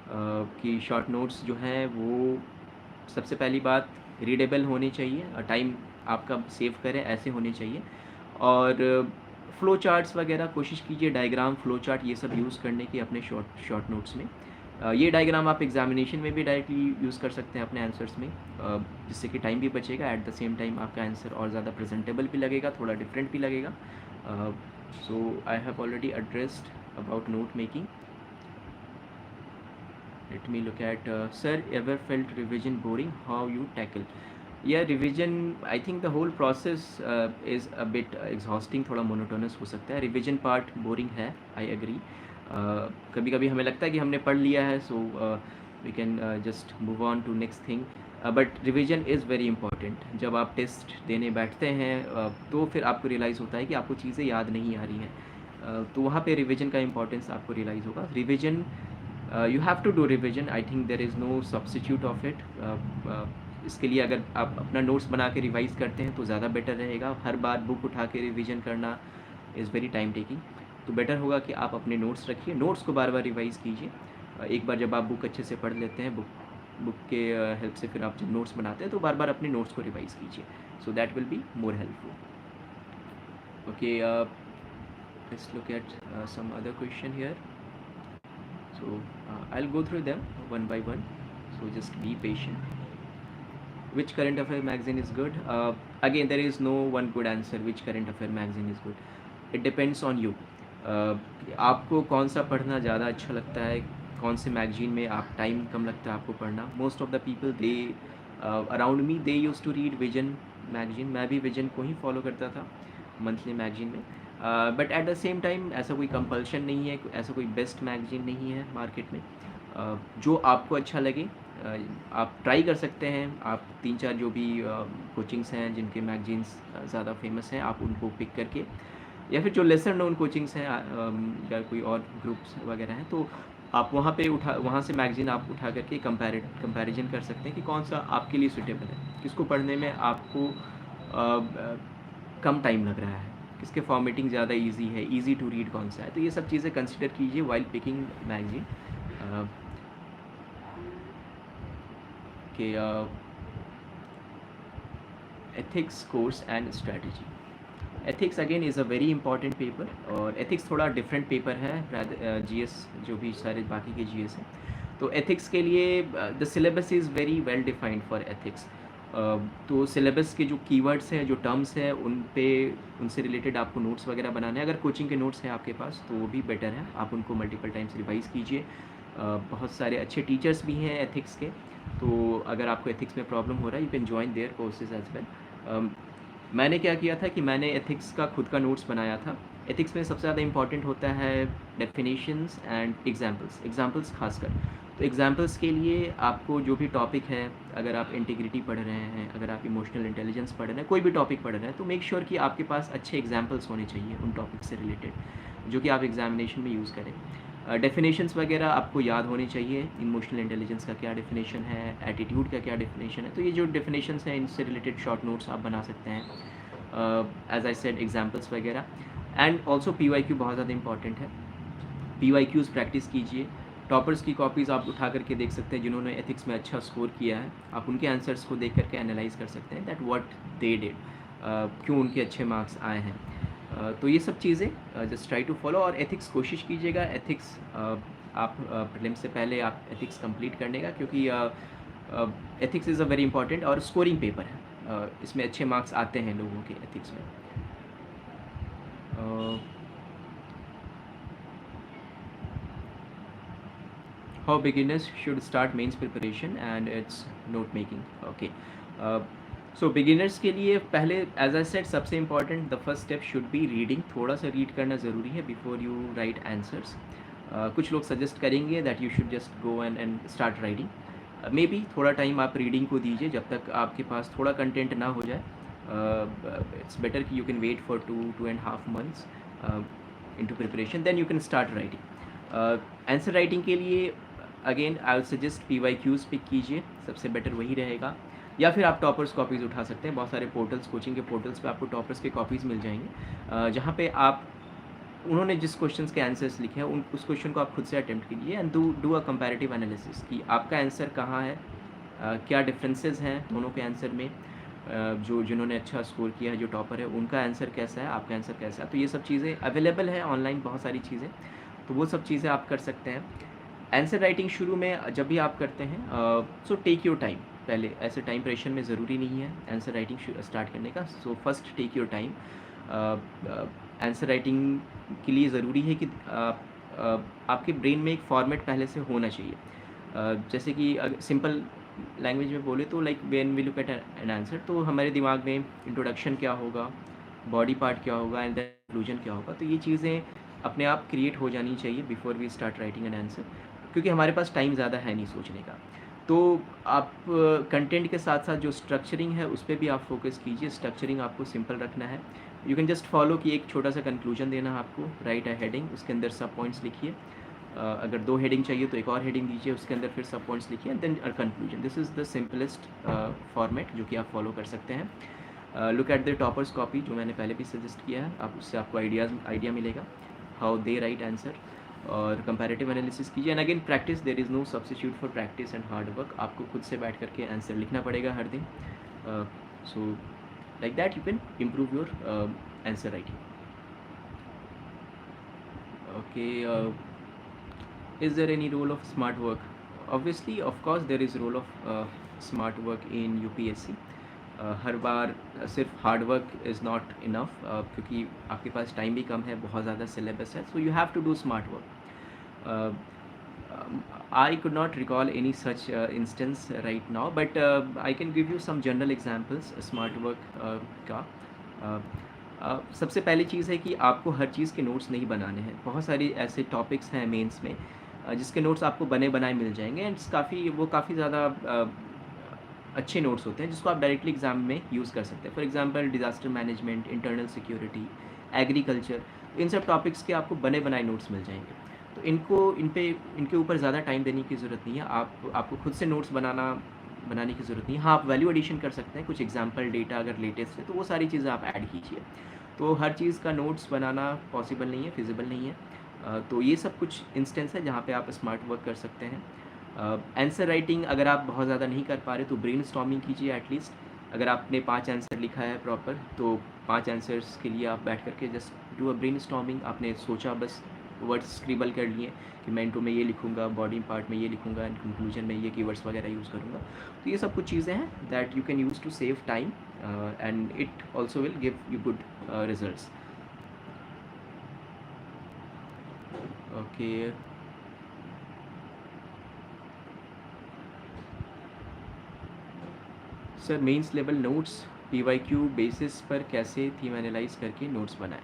Speaker 1: कि शॉर्ट नोट्स जो हैं वो सबसे पहली बात रीडेबल होनी चाहिए, टाइम आपका सेव करे ऐसे होने चाहिए। और फ्लो चार्ट्स वगैरह कोशिश कीजिए, डायग्राम, फ्लो चार्ट ये सब यूज़ करने की अपने शॉर्ट नोट्स में। ये डायग्राम आप एग्जामिनेशन में भी डायरेक्टली यूज़ कर सकते हैं अपने आंसर्स में, जिससे कि टाइम भी बचेगा, एट द सेम टाइम आपका आंसर और ज़्यादा प्रेजेंटेबल भी लगेगा, थोड़ा डिफरेंट भी लगेगा। So I have already addressed about note making. Let me look at sir, ever felt revision boring? How you tackle? Yeah, revision, I think the whole process is a bit exhausting, थोड़ा monotonous हो सकता है. Revision part boring है, I agree. कभी कभी हमें लगता है कि हमने पढ़ लिया है, so we can just move on to next thing. But revision is very important. जब आप टेस्ट देने बैठते हैं तो फिर आपको रियलाइज़ होता है कि आपको चीज़ें याद नहीं आ रही हैं, तो वहाँ पे रिविजन का इम्पोर्टेंस आपको रियलाइज़ होगा. Revision, you have to do revision. I think there is no substitute of it. इसके लिए अगर आप अपना नोट्स बना के रिवाइज़ करते हैं तो ज़्यादा बेटर रहेगा. हर बार बुक उठा के रिवीजन करना इज़ वेरी टाइम टेकिंग. तो बेटर होगा कि आप अपने नोट्स रखिए, नोट्स को बार बार रिवाइज़ कीजिए. एक बार जब आप बुक अच्छे से पढ़ लेते हैं, बुक के हेल्प से फिर आप जब नोट्स बनाते हैं तो बार बार अपने नोट्स को रिवाइज़ कीजिए. So that will be more helpful. Okay, let's look at some other question here. So I'll go through them one by one, so just be patient. Which current affair magazine is good? Again, there is no one good answer which current affair magazine is good. It depends on you. आपको कौन सा पढ़ना ज़्यादा अच्छा लगता है, कौन से मैगजीन में आप टाइम कम लगता है आपको पढ़ना. Most of the people they around me they use to read vision magazine. मैं भी विजन को ही फॉलो करता था मंथली मैगजीन में. But at the same time ऐसा कोई कंपल्शन नहीं है, ऐसा कोई बेस्ट मैगजीन नहीं है मार्केट में. जो आपको अच्छा लगे आप ट्राई कर सकते हैं. आप 3-4 जो भी कोचिंग्स हैं जिनके मैगजीन्स ज़्यादा फेमस हैं, आप उनको पिक करके, या फिर जो लेसर नोन कोचिंग्स हैं या कोई और ग्रुप्स वगैरह हैं, तो आप वहाँ से मैगजीन आप उठा करके कंपैरिजन कर सकते हैं कि कौन सा आपके लिए सूटेबल है, किसको पढ़ने में आपको कम टाइम लग रहा है, किसके फॉर्मेटिंग ज़्यादा इजी है, इजी टू रीड कौन सा है. तो ये सब चीज़ें कंसिडर कीजिए वाइल पिकिंग मैगजीन. के ethics course and strategy. Ethics again is a very important paper, और एथिक्स थोड़ा डिफरेंट पेपर है जीएस जो भी सारे बाकी के जीएस हैं. तो एथिक्स के लिए the syllabus is very well defined for ethics. तो सिलेबस के जो कीवर्ड्स हैं, जो टर्म्स हैं, उनसे रिलेटेड आपको नोट्स वगैरह बनाने हैं. अगर कोचिंग के नोट्स हैं आपके पास तो वो भी बेटर है, आप उनको मल्टीपल टाइम्स रिवाइज़ कीजिए. बहुत सारे अच्छे टीचर्स भी हैं एथिक्स के, तो अगर आपको एथिक्स में प्रॉब्लम हो रहा है you can join their courses as well. मैंने क्या किया था कि मैंने एथिक्स का खुद का नोट्स बनाया था. एथिक्स में सबसे ज़्यादा इंपॉर्टेंट होता है डेफिनेशंस एंड एग्जाम्पल्स खासकर. तो एग्जाम्पल्स के लिए आपको जो भी टॉपिक है, अगर आप इंटीग्रिटी पढ़ रहे हैं, अगर आप इमोशनल इंटेलिजेंस पढ़ रहे हैं, कोई भी टॉपिक पढ़ रहे हैं, तो मेक श्योर कि आपके पास अच्छे एग्जाम्पल्स होने चाहिए उन टॉपिक से रिलेटेड जो कि आप एग्जामिनेशन में यूज़ करें. डेफिनेशंस वगैरह आपको याद होने चाहिए. इमोशनल इंटेलिजेंस का क्या डेफिनेशन है, एटीट्यूड का क्या डेफिनेशन है. तो ये जो डेफिनेशंस हैं इनसे रिलेटेड शॉर्ट नोट्स आप बना सकते हैं. एज आई सेड, एग्जाम्पल्स वगैरह. एंड ऑल्सो PYQ बहुत ज़्यादा इंपॉर्टेंट है. PYQs प्रैक्टिस कीजिए. टॉपर्स की कॉपीज़ आप उठा करके देख सकते हैं जिन्होंने एथिक्स में अच्छा स्कोर किया है. आप उनके आंसर्स को देख करके एनालाइज कर सकते हैं दैट व्हाट दे डिड, क्यों उनके अच्छे मार्क्स आए हैं. तो ये सब चीज़ें जस्ट ट्राई टू फॉलो. और एथिक्स कोशिश कीजिएगा, एथिक्स आप प्रीलिम्स से पहले आप एथिक्स कंप्लीट करने का, क्योंकि ethics is a very important और स्कोरिंग पेपर है. इसमें अच्छे मार्क्स आते हैं लोगों के एथिक्स में. how beginners should start mains preparation and its note making. Okay. uh, so beginners के लिए पहले as I said सबसे important the first step should be reading. थोड़ा सा read करना ज़रूरी है before you write answers. कुछ लोग suggest करेंगे that you should just go and start writing. May be थोड़ा टाइम आप रीडिंग को दीजिए जब तक आपके पास थोड़ा कंटेंट ना हो जाए. इट्स बेटर कि you can wait for 2.5 months into preparation, then you can start writing. Answer writing के लिए again I will suggest PYQs pick कीजिए, सबसे बेटर वही रहेगा. या फिर आप टॉपर्स कॉपीज़ उठा सकते हैं. बहुत सारे पोर्टल्स, कोचिंग के पोर्टल्स पे आपको टॉपर्स के कॉपीज़ मिल जाएंगे, जहाँ पे आप उन्होंने जिस क्वेश्चंस के आंसर्स लिखे हैं उस क्वेश्चन को आप खुद से अटेम्प्ट कीजिए and do a comparative analysis कि आपका आंसर कहाँ है, क्या डिफरेंसेस हैं दोनों के आंसर में. जिन्होंने अच्छा स्कोर किया है, जो टॉपर है, उनका आंसर कैसा है, आपका आंसर कैसा है. तो ये सब चीज़ें अवेलेबल है ऑनलाइन, बहुत सारी चीज़ें, तो वो सब चीज़ें आप कर सकते हैं. आंसर राइटिंग शुरू में जब भी आप करते हैं, सो टेक योर टाइम. पहले ऐसे टाइम प्रेशर में ज़रूरी नहीं है आंसर राइटिंग स्टार्ट करने का. So first take your time. Answer writing के लिए ज़रूरी है कि आपके ब्रेन में एक फॉर्मेट पहले से होना चाहिए. जैसे कि सिंपल लैंग्वेज में बोले तो like when we look at an answer, तो हमारे दिमाग में इंट्रोडक्शन क्या होगा, बॉडी पार्ट क्या होगा एंड देन कंक्लूजन क्या होगा. तो ये चीज़ें अपने आप क्रिएट हो जानी चाहिए before we start writing an answer, क्योंकि हमारे पास टाइम ज़्यादा है नहीं सोचने का. तो आप कंटेंट के साथ साथ जो स्ट्रक्चरिंग है उस पर भी आप फोकस कीजिए. स्ट्रक्चरिंग आपको सिंपल रखना है. यू कैन जस्ट फॉलो कि एक छोटा सा कंक्लूजन देना है आपको, राइट अ हेडिंग, उसके अंदर सब पॉइंट्स लिखिए. अगर 2 हेडिंग चाहिए तो एक और हेडिंग दीजिए, उसके अंदर फिर सब पॉइंट्स लिखिए and then a conclusion. This is the simplest format जो कि आप फॉलो कर सकते हैं. Look at the toppers copy, जो मैंने पहले भी सजेस्ट किया है. आप उससे आपको आइडिया मिलेगा हाउ दे राइट आंसर, और कंपैरेटिव एनालिसिस कीजिए. And again practice, there is no substitute for practice and hard work. आपको खुद से बैठ करके आंसर लिखना पड़ेगा हर दिन. So like that you can improve your answer writing. Okay. Is there any role of smart work? Obviously, of course, there is role of smart work in UPSC. हर बार सिर्फ hard work is not enough, क्योंकि आपके पास टाइम भी कम है, बहुत ज़्यादा सिलेबस है. So you have to do smart work. I could not recall any such instance right now, but I can give you some general examples smart work का. सबसे पहली चीज़ है कि आपको हर चीज़ के नोट्स नहीं बनाने हैं. बहुत सारी ऐसे टॉपिक्स हैं मेंस में जिसके नोट्स आपको बने बनाए मिल जाएंगे एंड काफ़ी ज़्यादा अच्छे नोट्स होते हैं जिसको आप डायरेक्टली एग्जाम में यूज़ कर सकते हैं. For example disaster management, internal security, agriculture, इन सब टॉपिक्स के आपको बने बनाए नोट्स मिल जाएंगे. तो इनके ऊपर ज़्यादा टाइम देने की ज़रूरत नहीं है. आपको खुद से नोट्स बनाने की ज़रूरत नहीं है. हाँ, आप वैल्यू एडिशन कर सकते हैं, कुछ एग्जाम्पल डेटा अगर लेटेस्ट है तो वो सारी चीज़ें आप ऐड कीजिए. तो हर चीज़ का नोट्स बनाना पॉसिबल नहीं है, फिजिबल नहीं है. तो ये सब कुछ इंस्टेंस है जहाँ पे आप स्मार्ट वर्क कर सकते हैं. आंसर राइटिंग अगर आप बहुत ज़्यादा नहीं कर पा रहे तो ब्रेन स्टॉर्मिंग कीजिए एटलीस्ट. अगर आपने 5 आंसर लिखा है प्रॉपर, तो 5 आंसर्स के लिए आप बैठ करके just do a brain storming. आपने सोचा, बस वर्ड्स स्क्रिबल कर लिए कि मैं इंट्रो में ये लिखूंगा, बॉडी पार्ट में ये लिखूंगा एंड कंक्लूजन में ये कीवर्ड्स वगैरह यूज़ करूँगा. तो ये सब कुछ चीज़ें हैं that you can use to save time and it also will give you good results. Okay. Sir mains level notes PYQ basis पर कैसे थीम एनालाइज करके नोट्स बनाएं?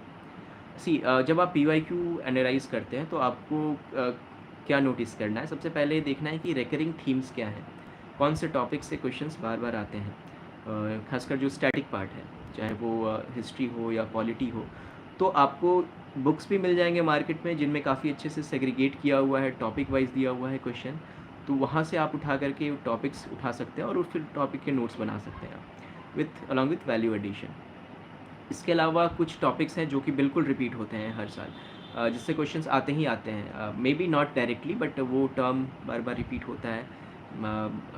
Speaker 1: जब आप PYQ एनालाइज करते हैं तो आपको क्या नोटिस करना है? सबसे पहले देखना है कि रिकरिंग थीम्स क्या हैं, कौन से टॉपिक से क्वेश्चंस बार बार आते हैं. खासकर जो स्टैटिक पार्ट है, चाहे वो हिस्ट्री हो या पॉलिटी हो, तो आपको बुक्स भी मिल जाएंगे मार्केट में जिनमें काफ़ी अच्छे से सेग्रीगेट किया हुआ है, टॉपिक वाइज दिया हुआ है क्वेश्चन. तो वहाँ से आप उठा करके टॉपिक्स उठा सकते हैं और फिर टॉपिक के नोट्स बना सकते हैं अलॉन्ग विथ वैल्यू एडिशन. इसके अलावा कुछ टॉपिक्स हैं जो कि बिल्कुल रिपीट होते हैं हर साल, जिससे क्वेश्चंस आते ही आते हैं. May be not directly, but वो टर्म बार बार रिपीट होता है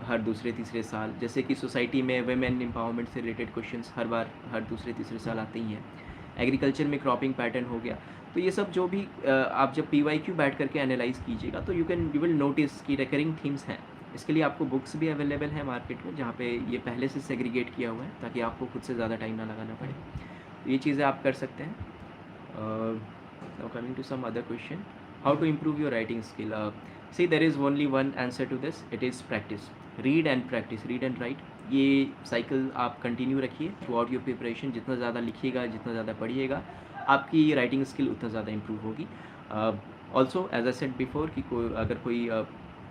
Speaker 1: हर दूसरे तीसरे साल. जैसे कि सोसाइटी में वुमेन एम्पावरमेंट से रिलेटेड क्वेश्चंस हर दूसरे तीसरे साल आते ही हैं. एग्रीकल्चर में क्रॉपिंग पैटर्न हो गया. तो ये सब जो भी आप जब PYQ बैठ करके एनालाइज कीजिएगा तो यू विल नोटिस कि रिकरिंग थीम्स हैं. इसके लिए आपको बुक्स भी अवेलेबल है मार्केट में जहाँ पे ये पहले से सेग्रीगेट किया हुआ है, ताकि आपको खुद से ज़्यादा टाइम ना लगाना पड़े. तो ये चीज़ें आप कर सकते हैं. Now coming to some other question, how to improve your writing skill. See there is only one answer to this, it is practice. Read and practice, read and write, ये साइकिल आप कंटिन्यू रखिए थ्रू आउट योर प्रिपरेशन। जितना ज़्यादा लिखिएगा, जितना ज़्यादा पढ़िएगा, आपकी राइटिंग स्किल उतना ज़्यादा इम्प्रूव होगी। Also as I said before कि अगर कोई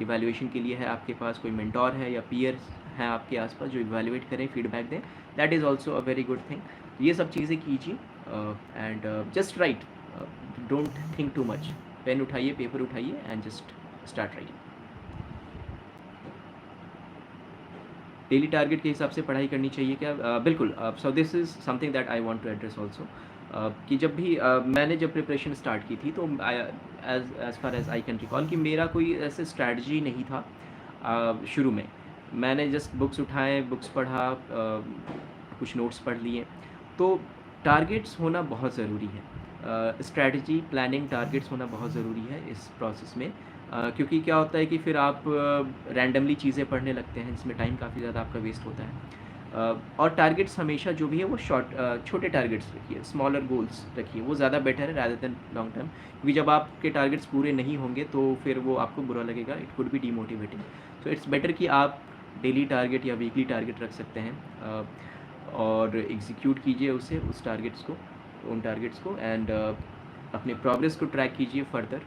Speaker 1: इवैल्यूएशन के लिए है आपके पास कोई मेंटोर है या पीयर्स हैं आपके आसपास जो इवैल्यूएट करें, फीडबैक दें, that is also a very good thing. ये सब चीज़ें कीजिए and just write, don't think too much. Pen उठाइए, पेपर उठाइए and just start writing. Daily target के हिसाब से पढ़ाई करनी चाहिए क्या? बिल्कुल। So this is something that I want to address also, कि जब भी मैंने जब प्रिपरेशन स्टार्ट की थी तो as far as I can recall कि मेरा कोई ऐसे स्ट्रैटी नहीं था। शुरू में मैंने जस्ट बुक्स उठाए, बुक्स पढ़ा, कुछ नोट्स पढ़ लिए। तो टारगेट्स होना बहुत ज़रूरी है, स्ट्रैटेजी, प्लानिंग, टारगेट्स होना बहुत ज़रूरी है इस प्रोसेस में। क्योंकि क्या होता है कि फिर आप रैंडमली चीज़ें पढ़ने लगते हैं जिसमें टाइम काफ़ी ज़्यादा आपका वेस्ट होता है। और टारगेट्स हमेशा जो भी है वो छोटे टारगेट्स रखिए, स्मॉलर गोल्स रखिए, वो ज़्यादा बेटर है रैदर देन लॉन्ग टर्म। क्योंकि जब आपके टारगेट्स पूरे नहीं होंगे तो फिर वो आपको बुरा लगेगा, it could be demotivating. So it's better कि आप डेली टारगेट या वीकली टारगेट रख सकते हैं, और एग्जीक्यूट कीजिए उसे, उस टारगेट्स को, उन टारगेट्स को, एंड अपने प्रोग्रेस को ट्रैक कीजिए फर्दर।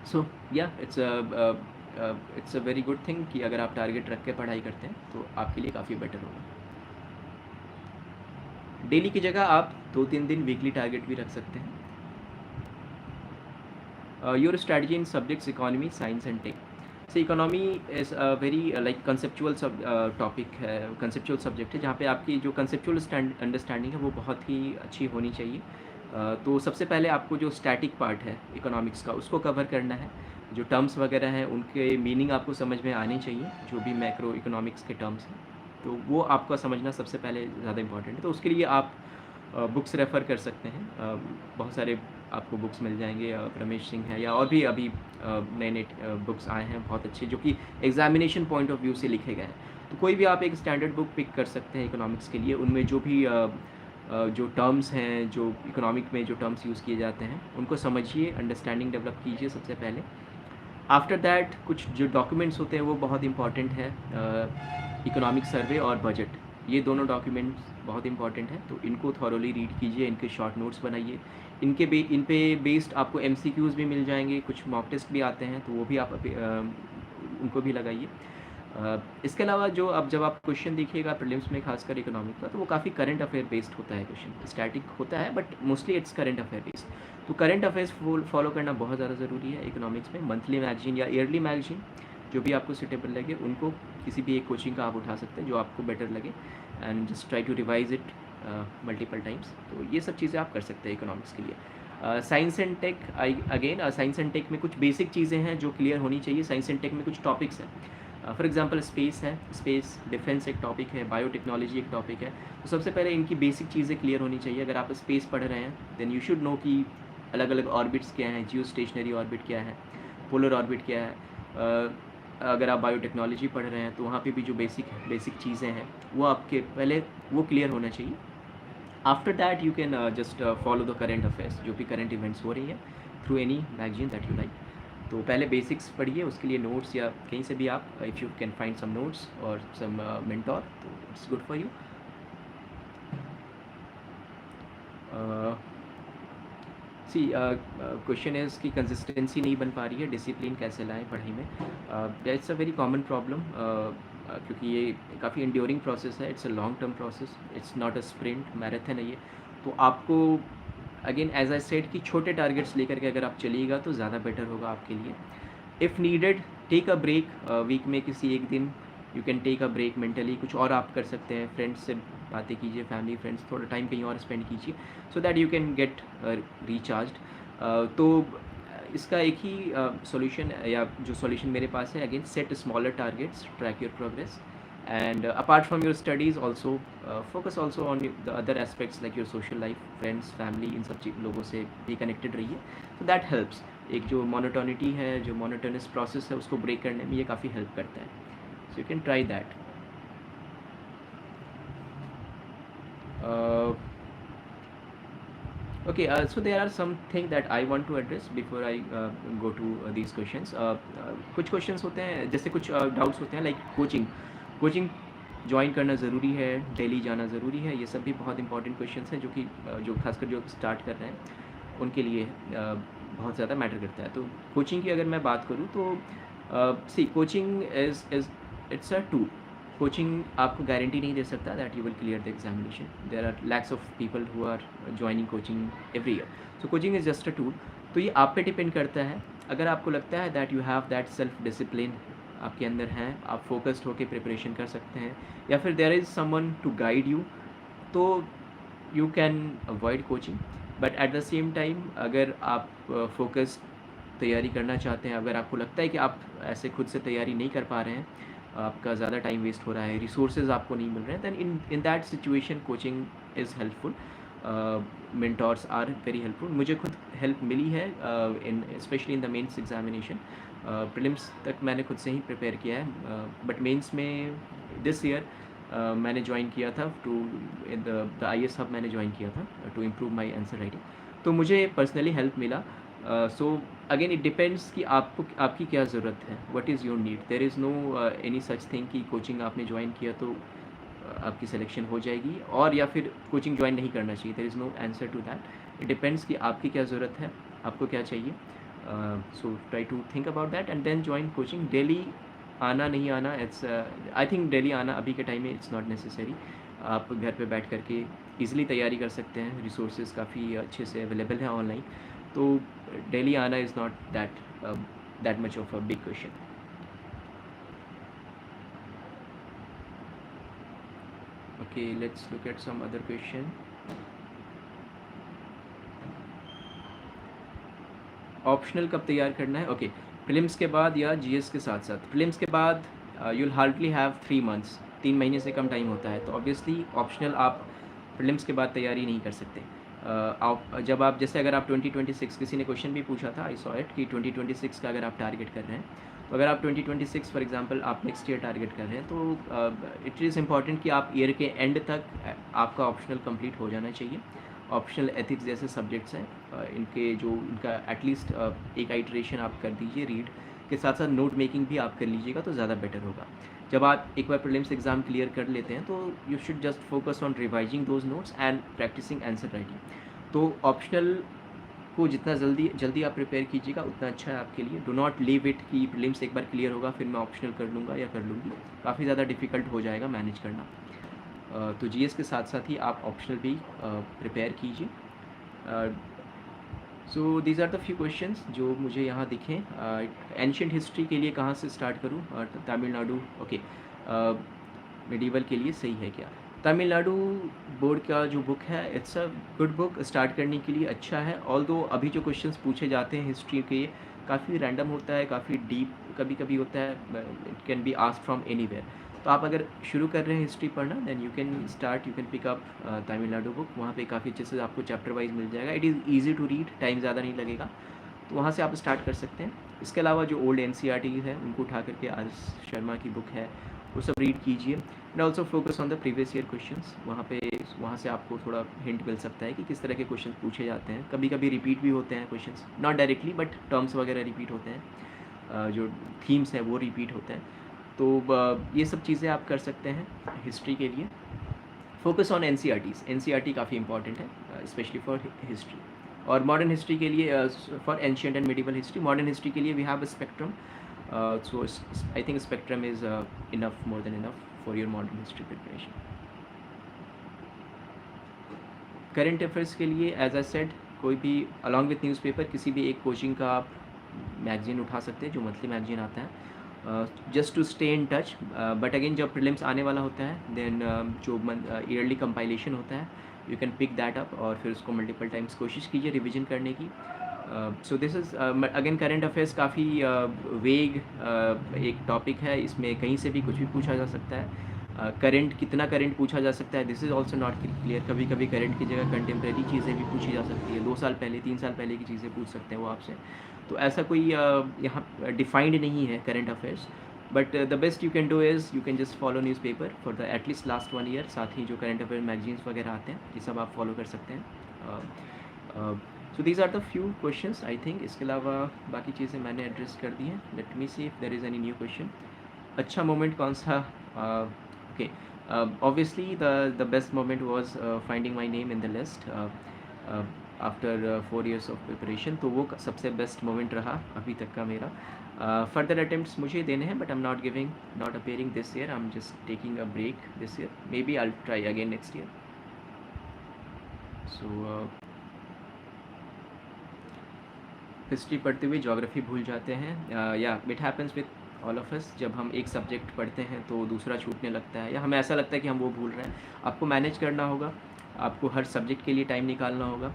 Speaker 1: सो या it's a very good thing कि अगर आप टारगेट रख के पढ़ाई करते हैं तो आपके लिए काफ़ी बेटर होगा। डेली की जगह आप 2-3 दिन वीकली टारगेट भी रख सकते हैं। Your strategy in subjects economy, science and tech. So economy is a very like conceptual topic है, कंसेप्चुअल सब्जेक्ट है, जहाँ पे आपकी जो कंसेप्चुअल अंडरस्टैंडिंग है वो बहुत ही अच्छी होनी चाहिए। तो सबसे पहले आपको जो स्टैटिक पार्ट है इकोनॉमिक्स का उसको कवर करना है। जो टर्म्स वगैरह हैं उनके मीनिंग आपको समझ में आने चाहिए, जो भी मैक्रो इकोनॉमिक्स के टर्म्स हैं तो वो आपका समझना सबसे पहले ज़्यादा इंपॉर्टेंट है। तो उसके लिए आप बुक्स रेफ़र कर सकते हैं। बहुत सारे आपको बुक्स मिल जाएंगे, रमेश सिंह है या और भी अभी नए नए बुक्स आए हैं बहुत अच्छे, जो कि एग्जामिनेशन पॉइंट ऑफ व्यू से लिखे गए हैं। तो कोई भी आप एक स्टैंडर्ड बुक पिक कर सकते हैं इकोनॉमिक्स के लिए, उनमें जो भी जो टर्म्स हैं, जो इकोनॉमिक में जो टर्म्स यूज़ किए जाते हैं उनको समझिए, अंडरस्टैंडिंग डेवलप कीजिए सबसे पहले। आफ्टर दैट कुछ जो डॉक्यूमेंट्स होते हैं वो बहुत इंपॉर्टेंट है, इकोनॉमिक सर्वे और बजट, ये दोनों डॉक्यूमेंट्स बहुत इंपॉर्टेंट हैं। तो इनको थॉरोली रीड कीजिए, इनके शॉर्ट नोट्स बनाइए, इन पे बेस्ड आपको एमसीक्यूज़ भी मिल जाएंगे, कुछ मॉक टेस्ट भी आते हैं तो वो भी आप उनको भी लगाइए। इसके अलावा जो अब जब आप क्वेश्चन देखिएगा प्रीलिम्स में खासकर इकोनॉमिक का, तो वो काफ़ी करंट अफेयर बेस्ड होता है क्वेश्चन, स्टैटिक होता है but mostly its current affair based. तो करंट अफेयर्स फॉलो करना बहुत ज़्यादा ज़रूरी है इकोनॉमिक्स में। मंथली मैगजीन या ईयरली मैगजीन जो भी आपको सुटेबल लगे उनको, किसी भी एक कोचिंग का आप उठा सकते हैं जो आपको बेटर लगे, and just try to revise it multiple times. तो ये सब चीज़ें आप कर सकते हैं इकोनॉमिक्स के लिए। Science and tech, again science and tech में कुछ बेसिक चीज़ें हैं जो क्लियर होनी चाहिए। साइंस एंड टेक में कुछ टॉपिक्स हैं, फॉर एग्जांपल स्पेस है, स्पेस डिफेंस एक टॉपिक है, बायोटेक्नोलॉजी एक टॉपिक है। तो सबसे पहले इनकी बेसिक चीज़ें क्लियर होनी चाहिए। अगर आप स्पेस पढ़ रहे हैं देन यू शुड नो कि अलग अलग ऑर्बिट्स क्या हैं, जियो स्टेशनरी ऑर्बिट क्या है, पोलर ऑर्बिट क्या है। अगर आप बायोटेक्नोलॉजी पढ़ रहे हैं तो वहाँ पे भी जो बेसिक चीज़ें हैं वो आपके पहले वो क्लियर होना चाहिए। After that you can just follow the current affairs, जो भी करंट इवेंट्स हो रही हैं through any magazine that you like. तो पहले बेसिक्स पढ़िए, उसके लिए नोट्स या कहीं से भी आप if you can find some notes और सम मेंटोर तो it's good for you. See question is कि कंसिस्टेंसी नहीं बन पा रही है, डिसिप्लिन कैसे लाएं पढ़ाई में। It's a very common problem, क्योंकि ये काफ़ी इंड्योरिंग प्रोसेस है, it's a long term process, it's not a sprint, marathon है ये। तो आपको अगेन एज आई सेड कि छोटे टारगेट्स लेकर के अगर आप चलिएगा तो ज़्यादा बेटर होगा आपके लिए। If needed take a break, week में किसी एक दिन you can take a break mentally, कुछ और आप कर सकते हैं, फ्रेंड्स से बातें कीजिए, फैमिली फ्रेंड्स, थोड़ा टाइम कहीं और स्पेंड कीजिए so that you can gate recharged. तो इसका एक ही सॉल्यूशन या जो सॉल्यूशन मेरे पास है, again set smaller targets, track your progress, and apart from your studies also focus also on the other aspects like your social life, friends, family, इन सब लोगों से भी कनेक्टेड रहिए, so that helps। एक जो मोनोटोनिटी है, जो मोनोटोनस प्रोसेस है, उसको ब्रेक करने में ये काफ़ी हेल्प करता है, so you can try that। Okay, so there are something that I want to address before I go to these questions. कुछ questions होते हैं, जैसे कुछ doubts होते हैं, like कोचिंग ज्वाइन करना ज़रूरी है, दिल्ली जाना ज़रूरी है, ये सब भी बहुत इंपॉर्टेंट क्वेश्चंस हैं जो कि जो खासकर जो स्टार्ट कर रहे हैं उनके लिए बहुत ज़्यादा मैटर करता है। तो कोचिंग की अगर मैं बात करूँ तो see coaching is it's a tool. Coaching आपको गारंटी नहीं दे सकता that you will clear the examination. There are lakhs of people who are joining coaching every year. So coaching is just a tool. तो ये आप पे डिपेंड करता है। अगर आपको लगता है that you have that self discipline आपके अंदर हैं, आप फोकस्ड होकर प्रिपरेशन कर सकते हैं, या फिर there is someone to guide you, तो you can avoid coaching. But at the same time अगर आप फोकस्ड तैयारी करना चाहते हैं, अगर आपको लगता है कि आप ऐसे खुद से तैयारी नहीं कर पा रहे हैं, आपका ज़्यादा टाइम वेस्ट हो रहा है, रिसोर्सेज आपको नहीं मिल रहे हैं, then in that situation coaching is helpful. Mentors are very helpful. मुझे खुद हेल्प मिली है in specially in the mains examination. Prelims तक मैंने खुद से ही प्रिपेयर किया है, बट मेंस में दिस ईयर मैंने ज्वाइन किया था टू द IAS हब मैंने ज्वाइन किया था to improve my answer writing. तो मुझे पर्सनली हेल्प मिला। सो अगेन इट डिपेंड्स कि आपको आपकी क्या ज़रूरत है, what is your need. There is no any such thing कि कोचिंग आपने ज्वाइन किया तो आपकी सिलेक्शन हो जाएगी, और या फिर कोचिंग ज्वाइन नहीं करना चाहिए। There is no answer to that. It depends कि आपकी क्या ज़रूरत है, आपको क्या चाहिए। So try to think about that and then join coaching. Daily आना नहीं आना, इट्स आई थिंक डेली आना अभी के टाइम में इट्स नॉट नेसेसरी। आप घर पे बैठ करके ईज़िली तैयारी कर सकते हैं, रिसोर्सेज काफ़ी अच्छे से अवेलेबल हैं ऑनलाइन। तो डेली आना is not that much of a big question. Okay, let's look at some other question. Optional कब तैयार करना है? ओके, प्रीलिम्स के बाद या GS के साथ साथ? प्रीलिम्स के बाद यूल हार्डली हैव 3 मंथ्स, 3 महीने से कम टाइम होता है, तो ऑब्वियसली ऑप्शनल आप प्रीलिम्स के बाद तैयारी नहीं कर सकते। आप जब आप जैसे अगर आप 2026, किसी ने क्वेश्चन भी पूछा था, आई सॉ इट, कि 2026 का अगर आप टारगेट कर रहे हैं, तो अगर आप 2026 फॉर एग्जांपल आप नेक्स्ट ईयर टारगेट कर रहे हैं, तो इट इज़ इम्पॉर्टेंट कि आप ईयर के एंड तक आपका ऑप्शनल कंप्लीट हो जाना चाहिए। ऑप्शनल एथिक्स जैसे सब्जेक्ट्स हैं, इनके जो इनका एटलीस्ट एक आइट्रेशन आप कर दीजिए रीड के साथ साथ नोट मेकिंग भी आप कर लीजिएगा तो ज़्यादा बेटर होगा। जब आप एक बार प्रीलिम्स एग्ज़ाम क्लियर कर लेते हैं तो you should just focus on revising those notes and practicing answer writing. तो ऑप्शनल को जितना जल्दी आप प्रिपेयर कीजिएगा उतना अच्छा है आपके लिए। डो नॉट लीव इट कि प्रीलिम्स एक बार क्लियर होगा फिर मैं ऑप्शनल कर लूँगा या कर लूँगी, काफ़ी ज़्यादा डिफ़िकल्ट हो जाएगा मैनेज करना। तो GS के साथ साथ ही आप ऑप्शनल भी प्रिपेयर कीजिए। So these are the few questions जो मुझे यहाँ दिखें। एंशियंट हिस्ट्री के लिए कहाँ से स्टार्ट करूँ? तमिलनाडु, ओके। मिडीवल के लिए सही है क्या? तमिलनाडु बोर्ड का जो बुक है it's a good book, start करने के लिए अच्छा है। ऑल्दो अभी जो क्वेश्चंस पूछे जाते हैं हिस्ट्री के काफ़ी रैंडम होता है, काफ़ी डीप कभी कभी होता है, it can be asked from anywhere. तो आप अगर शुरू कर रहे हैं हिस्ट्री पढ़ना then you can pick up Tamil Nadu book. वहाँ पे काफ़ी अच्छे से आपको चैप्टर वाइज मिल जाएगा। It is easy to read, time ज़्यादा नहीं लगेगा, तो वहाँ से आप स्टार्ट कर सकते हैं। इसके अलावा जो ओल्ड NCERT है उनको उठा करके RS शर्मा की बुक है वो सब रीड कीजिए and also focus on the previous year questions. वहाँ से आपको थोड़ा हिंट मिल सकता है कि किस तरह के क्वेश्चन पूछे जाते हैं। कभी कभी रिपीट भी होते हैं questions, not directly but terms वगैरह रिपीट होते हैं, जो थीम्स हैं वो रिपीट होते हैं। तो ये सब चीज़ें आप कर सकते हैं हिस्ट्री के लिए। फोकस ऑन NCERT काफ़ी इंपॉर्टेंट है स्पेशली फॉर हिस्ट्री। और मॉडर्न हिस्ट्री के लिए for ancient and medieval history, modern history के लिए we have a spectrum. So I think spectrum is enough, more than enough for your modern history preparation. Current affairs के लिए एज आई सेड, कोई भी अलॉन्ग विथ न्यूज़पेपर किसी भी एक कोचिंग का आप मैगजीन उठा सकते हैं, जो मंथली मैगजीन आता है, just to stay in touch. But again जब प्रीलिम्स आने वाला होता है देन जो ईयरली कंपाइलेशन होता है you can pick that up और फिर उसको मल्टीपल टाइम्स कोशिश कीजिए रिविजन करने की। सो this is again current affairs काफ़ी वेग एक टॉपिक है, इसमें कहीं से भी कुछ भी पूछा जा सकता है। करंट कितना करंट पूछा जा सकता है, this is also not clear. कभी कभी करंट की जगह कंटेम्प्रेरी चीज़ें भी पूछी जा सकती है, 2 साल पहले 3 साल पहले की चीज़ें पूछ सकते हैं वो आपसे। तो ऐसा कोई यहाँ डिफाइंड नहीं है current affairs, but the best you can do is you can just follow newspaper for the at least last 1 year. साथ ही जो करंट अफेयर मैगजीन्स वगैरह आते हैं ये सब आप फॉलो कर सकते हैं। So these are the few questions I think. इसके अलावा बाकी चीज़ें मैंने एड्रेस कर दी हैं. Let me see if there is any new question. अच्छा मोमेंट कौन सा? Okay, obviously the best moment was finding my name in the list after 4 years of preparation. तो वो सबसे बेस्ट मोमेंट रहा अभी तक का मेरा. फर्दर अटेम्प्ट्स मुझे देने हैं, but I am not appearing this year. I am just taking a break this year. Maybe I will try again next year. So history पढ़ते हुए ज्योग्राफी भूल जाते हैं. या it happens with all of us. जब हम एक सब्जेक्ट पढ़ते हैं तो दूसरा छूटने लगता है, या हमें ऐसा लगता है कि हम वो भूल रहे हैं. आपको मैनेज करना होगा, आपको हर सब्जेक्ट के लिए टाइम निकालना होगा.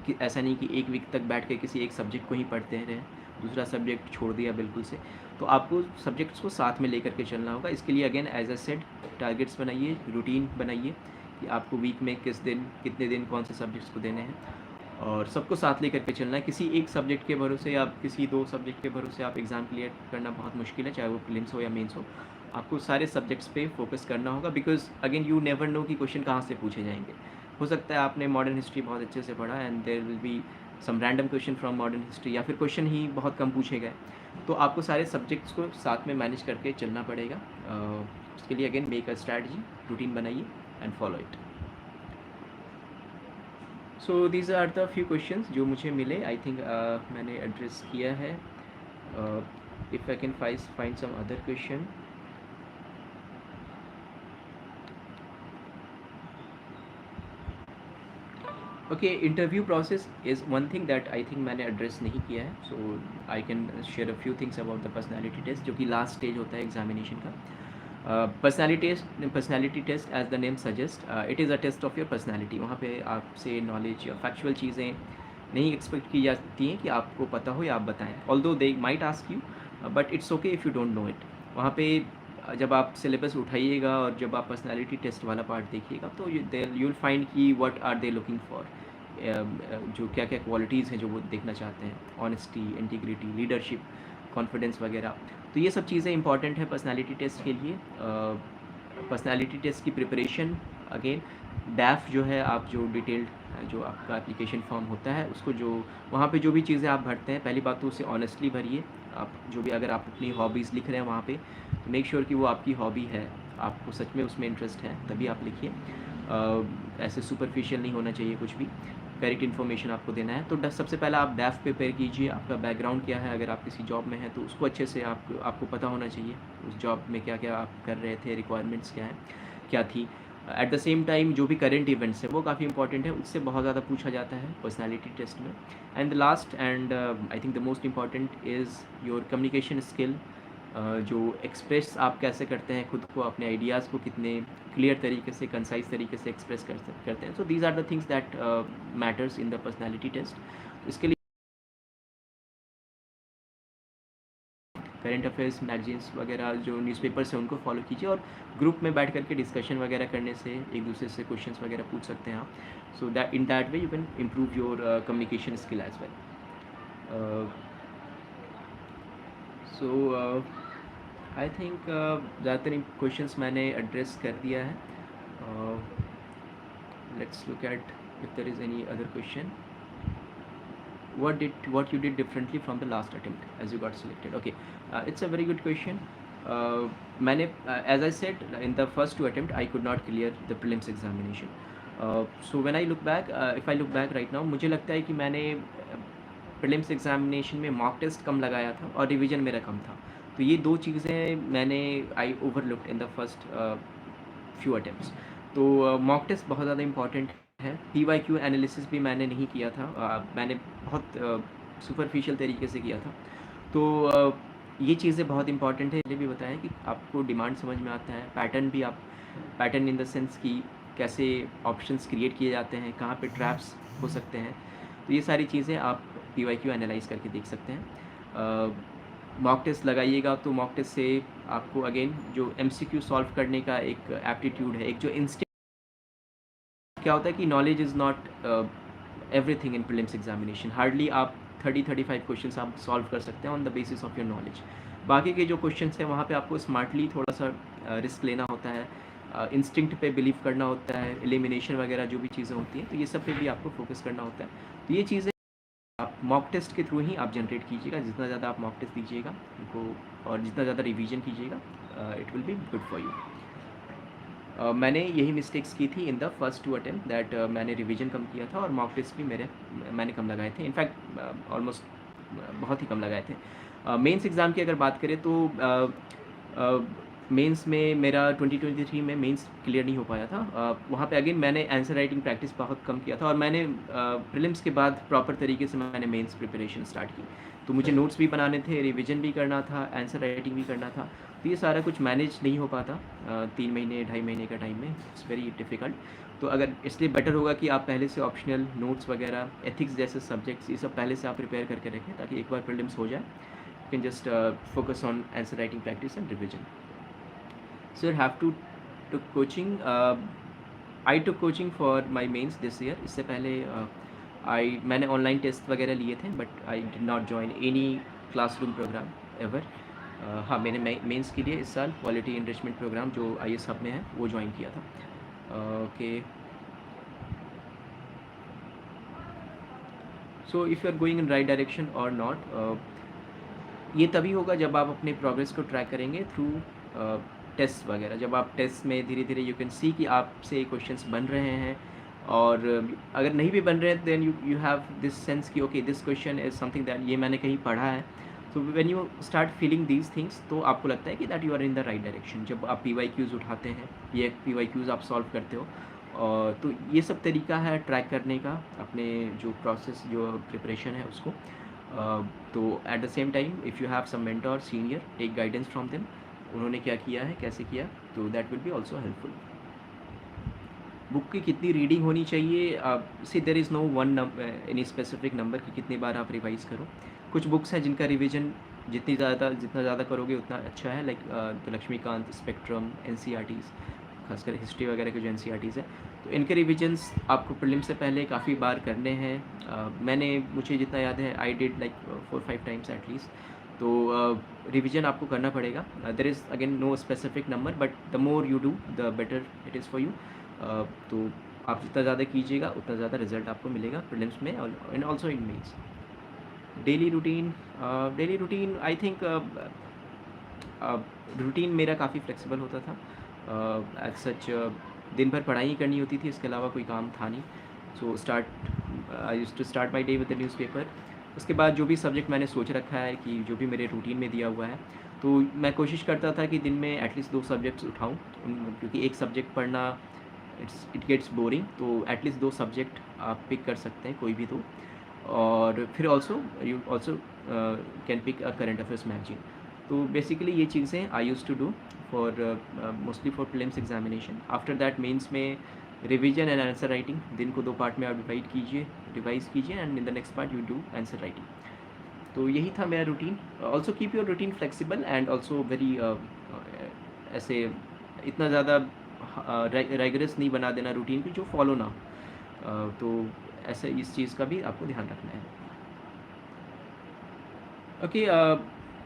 Speaker 1: कि ऐसा नहीं कि एक वीक तक बैठ के किसी एक सब्जेक्ट को ही पढ़ते रहें, दूसरा सब्जेक्ट छोड़ दिया बिल्कुल से. तो आपको सब्जेक्ट्स को साथ में लेकर के चलना होगा. इसके लिए अगेन एज अ सेड टारगेट्स बनाइए, रूटीन बनाइए कि आपको वीक में किस दिन कितने दिन कौन से सब्जेक्ट्स को देने हैं, और सबको साथ लेकर के चलना है. किसी एक सब्जेक्ट के भरोसे या किसी 2 सब्जेक्ट के भरोसे आप एग्ज़ाम क्लियर करना बहुत मुश्किल है, चाहे वो प्रीलिम्स हो या मेंस हो. आपको सारे सब्जेक्ट्स पे फोकस करना होगा, because again you never know कि क्वेश्चन कहाँ से पूछे जाएंगे. हो सकता है आपने मॉडर्न हिस्ट्री बहुत अच्छे से पढ़ा and there will be some random question from modern history, या फिर क्वेश्चन ही बहुत कम पूछे गए. तो आपको सारे सब्जेक्ट्स को साथ में मैनेज करके चलना पड़ेगा. उसके लिए again make a strategy, routine बनाइए and follow it. So these are the few questions जो मुझे मिले. आई थिंक मैंने एड्रेस किया है. If I can find some other question. Okay, interview process is one thing that I think मैंने एड्रेस नहीं किया है. So I can share a few things about the personality test, जो कि लास्ट स्टेज होता है एग्जामिनेशन का. Personality test as the name suggest, it is a test of your personality. वहाँ पे आपसे नॉलेज या फैक्चुअल चीज़ें नहीं एक्सपेक्ट की जाती हैं कि आपको पता हो या आप बताएं. Although they might ask you, but it's okay if you don't know it. वहाँ पे जब आप सिलेबस उठाइएगा और जब आप पर्सनैलिटी टेस्ट वाला पार्ट देखिएगा, तो यू विल फाइंड कि what are they looking for. जो क्या क्या क्वालिटीज़ हैं जो वो देखना चाहते हैं. ऑनेस्टी, इंटीग्रिटी, लीडरशिप, कॉन्फिडेंस वगैरह. तो ये सब चीज़ें इंपॉर्टेंट है पर्सनैलिटी टेस्ट के लिए. पर्सनैलिटी टेस्ट की प्रिपरेशन अगेन डैफ जो है, आप जो डिटेल्ड जो आपका एप्लीकेशन फॉर्म होता है उसको, जो वहाँ पे जो भी चीज़ें आप भरते हैं, पहली बात तो उसे ऑनेस्टली भरिए. आप जो भी, अगर आप अपनी हॉबीज़ लिख रहे हैं वहाँ पे, तो मेक श्योर कि वो आपकी हॉबी है, आपको सच में उसमें इंटरेस्ट है, तभी आप लिखिए. ऐसे सुपरफिशियल नहीं होना चाहिए कुछ भी. करेक्ट इन्फॉर्मेशन आपको देना है. तो सबसे पहले आप डैफ प्रिपेयर कीजिए. आपका बैकग्राउंड क्या है, अगर आप किसी जॉब में हैं तो उसको अच्छे से आपको पता होना चाहिए. उस जॉब में क्या क्या आप कर रहे थे, रिक्वायरमेंट्स क्या थी. एट द सेम टाइम जो भी करेंट इवेंट्स है वो काफ़ी इंपॉर्टेंट है, उससे बहुत ज़्यादा पूछा जाता है पर्सनैलिटी टेस्ट में. And the last and I think the most important is your communication skill. जो एक्सप्रेस आप कैसे करते हैं खुद को, अपने आइडियाज़ को कितने क्लियर तरीके से, कंसाइज तरीके से एक्सप्रेस करते हैं. So these are the things that matters in the personality test. इसके लिए करेंट अफेयर्स, मैगजीन्स वगैरह, जो न्यूज़पेपर्स हैं उनको फॉलो कीजिए, और ग्रुप में बैठ करके डिस्कशन वगैरह करने से एक दूसरे से क्वेश्चंस वगैरह पूछ सकते हैं आप. So that in that way you can improve your communication skill as well. So I think ज़्यादातर क्वेश्चंस मैंने एड्रेस कर दिया है. Let's look at if there is any other question. What you did differently from the last attempt as you got selected? Okay, it's a very good question. मैंने as I said in the first 2 attempt I could not clear the prelims examination. So when I look back, if I look back right now, मुझे लगता है कि मैंने prelims examination में mock test कम लगाया था और revision मेरा कम था. तो ये 2 चीज़ें मैंने I overlooked in the first few attempts. तो mock test बहुत ज़्यादा important है. PYQ एनालिसिस भी मैंने नहीं किया था. मैंने बहुत सुपरफिशियल तरीके से किया था. तो ये चीज़ें बहुत इंपॉर्टेंट है. मुझे भी बताया कि आपको डिमांड समझ में आता है, पैटर्न भी, आप पैटर्न इन द सेंस कि कैसे ऑप्शंस क्रिएट किए जाते हैं, कहाँ पे ट्रैप्स हो सकते हैं. तो ये सारी चीज़ें आप PYQ एनालाइज करके देख सकते हैं. मॉक टेस्ट लगाइएगा तो मॉक टेस्ट से आपको अगेन जो MCQ सॉल्व करने का एक एप्टीट्यूड है, एक जो इंस्टिंक्ट, क्या होता है कि knowledge is not everything in prelims examination. Hardly आप 30-35 क्वेश्चंस आप सॉल्व कर सकते हैं on the basis of your knowledge. बाकी के जो क्वेश्चंस हैं वहाँ पे आपको स्मार्टली थोड़ा सा रिस्क लेना होता है. इंस्टिंक्ट पे बिलीव करना होता है, एलिमिनेशन वगैरह जो भी चीज़ें होती हैं, तो ये सब पे भी आपको फोकस करना होता है। तो ये चीज़ें आप मॉक टेस्ट के थ्रू ही आप जनरेट कीजिएगा। जितना ज़्यादा आप मॉक टेस्ट दीजिएगा उनको और जितना ज़्यादा रिवीजन कीजिएगा, it will be good for you. मैंने यही मिस्टेक्स की थी इन द फर्स्ट 2 अटेम्प्ट दैट मैंने रिवीजन कम किया था और मॉक टेस्ट भी मैंने कम लगाए थे। इनफैक्ट ऑलमोस्ट बहुत ही कम लगाए थे। मेंस एग्ज़ाम की अगर बात करें तो मेंस में मेरा 2023 में मेंस क्लियर नहीं हो पाया था। वहाँ पे अगेन मैंने आंसर राइटिंग प्रैक्टिस बहुत कम किया था और मैंने प्रीलिम्स के बाद प्रॉपर तरीके से मैंने मेंस प्रिपरेशन स्टार्ट की। तो मुझे नोट्स भी बनाने थे, रिवीजन भी करना था, आंसर राइटिंग भी करना था। तो ये सारा कुछ मैनेज नहीं हो पाता 3 महीने 2.5 महीने का टाइम में। It's very difficult. तो अगर इसलिए बेटर होगा कि आप पहले से ऑप्शनल नोट्स वगैरह, एथिक्स जैसे सब्जेक्ट्स, ये सब पहले से आप प्रिपेयर करके रखें ताकि एक बार प्रीलिम्स हो जाए, you can just focus on answer writing practice and revision. So you have to took coaching. I took coaching for my mains this year. इससे पहले मैंने ऑनलाइन टेस्ट वगैरह लिए थे, but I did not join any classroom program ever. हाँ, मैंने मेंस के लिए इस साल क्वालिटी इनरिचमेंट प्रोग्राम जो IAS हब में है वो ज्वाइन किया था. Okay, so if you are going in right direction और नॉट, ये तभी होगा जब आप अपने प्रोग्रेस को ट्रैक करेंगे थ्रू टेस्ट वगैरह. जब आप टेस्ट में धीरे धीरे यू कैन सी कि आपसे क्वेश्चंस बन रहे हैं, और अगर नहीं भी बन रहे हैं then you have this sense कि okay this question is something that ये मैंने कहीं पढ़ा है. So when you start feeling these things, तो आपको लगता है कि that you are in the right direction. जब आप PYQs उठाते हैं, ये PYQs आप सॉल्व करते हो, और तो ये सब तरीका है ट्रैक करने का अपने जो प्रोसेस, जो प्रिपरेशन है उसको. तो at the same time if you have some mentor senior, take guidance from them. उन्होंने क्या किया है, कैसे किया, तो that will be also helpful. Book की कितनी रीडिंग होनी चाहिए, see there is no one any specific number कि कितनी बार आप रिवाइज करो. कुछ बुक्स हैं जिनका रिवीजन जितना ज़्यादा करोगे उतना अच्छा है, लाइक लक्ष्मीकांत, स्पेक्ट्रम, NCERTs, खासकर हिस्ट्री वगैरह के जो NCERTs हैं, तो इनके रिविजन्स आपको प्रीलिम से पहले काफ़ी बार करने हैं. मुझे जितना याद है I did like 4-5 times at least. तो रिवीजन आपको करना पड़ेगा. There is again no specific number, but the more you do the better it is for you. तो आप जितना ज़्यादा कीजिएगा उतना ज़्यादा रिजल्ट आपको मिलेगा प्रीलिम्स में and also in mains. Daily routine I think routine मेरा काफ़ी फ्लेक्सिबल होता था. एज सच दिन भर पढ़ाई ही करनी होती थी, इसके अलावा कोई काम था नहीं. So I used to start my day with the newspaper. उसके बाद जो भी सब्जेक्ट मैंने सोच रखा है कि जो भी मेरे रूटीन में दिया हुआ है, तो मैं कोशिश करता था कि दिन में एटलीस्ट 2 सब्जेक्ट्स उठाऊँ, क्योंकि एक सब्जेक्ट पढ़ना इट गेट्स बोरिंग. तो एटलीस्ट 2 सब्जेक्ट आप पिक कर सकते हैं, कोई भी 2. और फिर you also can pick a current affairs magazine. तो बेसिकली ये चीज़ें I use to do for mostly for prelims examination. After that mains में रिवीजन एंड आंसर राइटिंग, दिन को 2 पार्ट में आप रिवाइज कीजिए and in the next part you do answer writing. तो यही था मेरा routine. Also keep your routine flexible and also very ऐसे इतना ज़्यादा रेगरस नहीं बना देना रूटीन की जो फॉलो ना हो. तो ऐसे इस चीज़ का भी आपको ध्यान रखना है. ओके,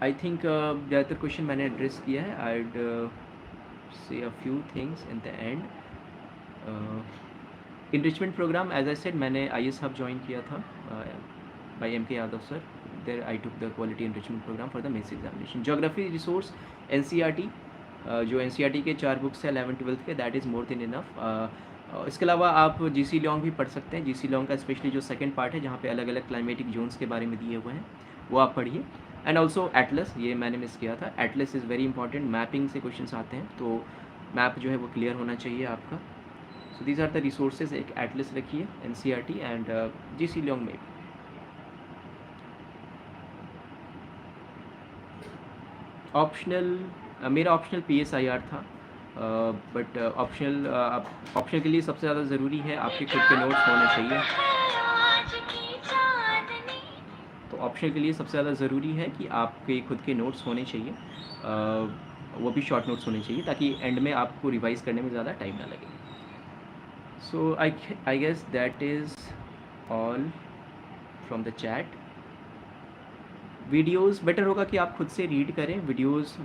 Speaker 1: आई थिंक ज़्यादातर क्वेश्चन मैंने एड्रेस किया है. I'd say a few things in the end. Enrichment program, as I said, मैंने IAS हब ज्वाइन किया था by MK Yadav sir. There I took the quality enrichment program for the mains examination. Geography resource NCERT, जो NCERT के 4 बुक्स हैं 11th-12th के, that is more than enough. इसके अलावा आप GC लॉन्ग भी पढ़ सकते हैं. GC लॉन्ग का स्पेशली जो सेकंड पार्ट है जहाँ पे अलग अलग क्लाइमेटिक जोन्स के बारे में दिए हुए हैं, वो आप पढ़िए. एंड ऑल्सो एटलस, ये मैंने मिस किया था. Atlas is very important. Mapping से क्वेश्चंस आते हैं, तो मैप जो है वो क्लियर होना चाहिए आपका. So these are the resources. एक एटलस रखिए, NCERT एंड GC लॉन्ग में. ऑप्शनल, मेरा ऑप्शनल PSIR था, बट ऑप्शनल के लिए सबसे ज़्यादा ज़रूरी है आपके खुद के नोट्स होने चाहिए. तो ऑप्शनल के लिए सबसे ज़्यादा ज़रूरी है कि आपके खुद के नोट्स होने चाहिए, वो भी शॉर्ट नोट्स होने चाहिए, ताकि एंड में आपको रिवाइज़ करने में ज़्यादा टाइम ना लगे. So I guess that is all from the chat. Videos better होगा कि आप खुद से रीड करें वीडियोस।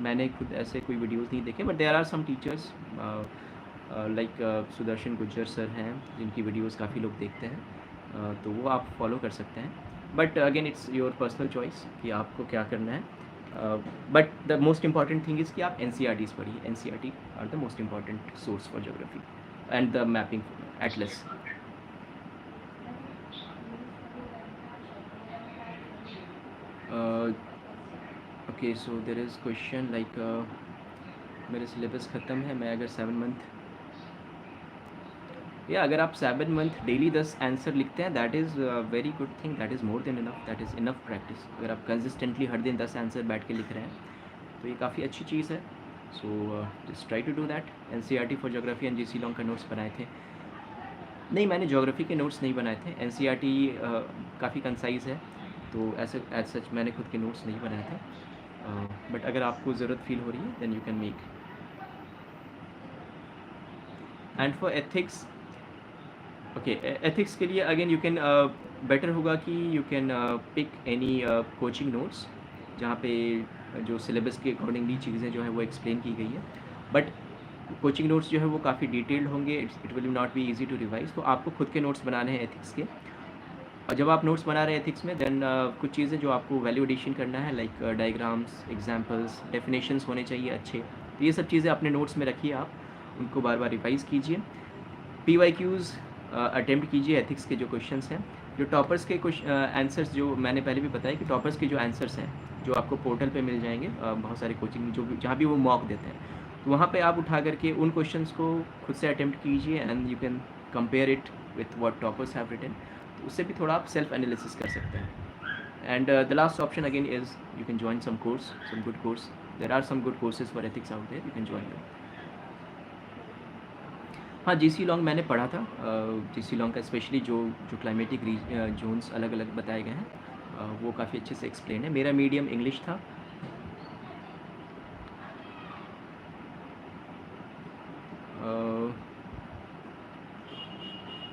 Speaker 1: मैंने खुद ऐसे कोई वीडियोस नहीं देखे, but there are some teachers like Sudarshan Gujjar sir हैं जिनकी वीडियोस काफ़ी लोग देखते हैं, तो वो आप फॉलो कर सकते हैं। But again it's your personal choice कि आपको क्या करना है। But the most important thing is कि आप NCERTs पढ़िए। NCERT are the most important source for geography and the mapping atlas. Okay, so there is question like मेरे सिलेबस ख़त्म है, मैं अगर 7 मंथ या अगर आप 7 मंथ डेली 10 आंसर लिखते हैं, that is very good thing, that is more than enough, that is enough practice. अगर आप कंसिस्टेंटली हर दिन 10 आंसर बैठ के लिख रहे हैं तो ये काफ़ी अच्छी चीज़ है। So just try to do that. NCERT for geography and GC long का नोट्स बनाए थे? नहीं, मैंने जोग्राफी के नोट्स नहीं बनाए थे। NCERT काफ़ी कंसाइज है, तो ऐसे एज सच मैंने खुद के नोट्स नहीं बनाए थे। बट अगर आपको ज़रूरत फील हो रही है then you can make. And for ethics, okay, ethics के लिए अगेन यू कैन बेटर होगा कि you can pick any coaching notes जहाँ पे जो सिलेबस के अकॉर्डिंगली चीज़ें जो है वो एक्सप्लेन की गई है। बट कोचिंग नोट्स जो है वो काफ़ी डिटेल्ड होंगे, it will not be easy to revise. तो आपको खुद के नोट्स बनाने हैं एथिक्स के, और जब आप नोट्स बना रहे हैं एथिक्स में देन कुछ चीज़ें जो आपको वैल्यू एडिशन करना है, लाइक डायग्राम्स, एग्जाम्पल्स, डेफिनेशंस होने चाहिए अच्छे। तो ये सब चीज़ें अपने नोट्स में रखिए, आप उनको बार बार रिवाइज़ कीजिए। PYQs अटेम्प्ट कीजिए एथिक्स के जो क्वेश्चंस हैं। जो टॉपर्स के आंसर्स, जो मैंने पहले भी बताया कि टॉपर्स के जो आंसर्स हैं जो आपको पोर्टल पे मिल जाएंगे, बहुत सारे कोचिंग जो भी जहाँ भी वो मॉक देते हैं, तो वहाँ पे आप उठा करके उन क्वेश्चंस को खुद से अटेम्प्ट कीजिए and you can compare it with what toppers have written. तो उससे भी थोड़ा आप सेल्फ एनालिसिस कर सकते हैं। And the last option again is you can join some course, some good course. There are some good courses for ethics out there, you can join them. हाँ, GC लॉन्ग मैंने पढ़ा था। GC लॉन्ग का स्पेशली जो जो क्लाइमेटिक जोन्स अलग अलग बताए गए हैं, वो काफ़ी अच्छे से एक्सप्लेन है। मेरा मीडियम इंग्लिश था।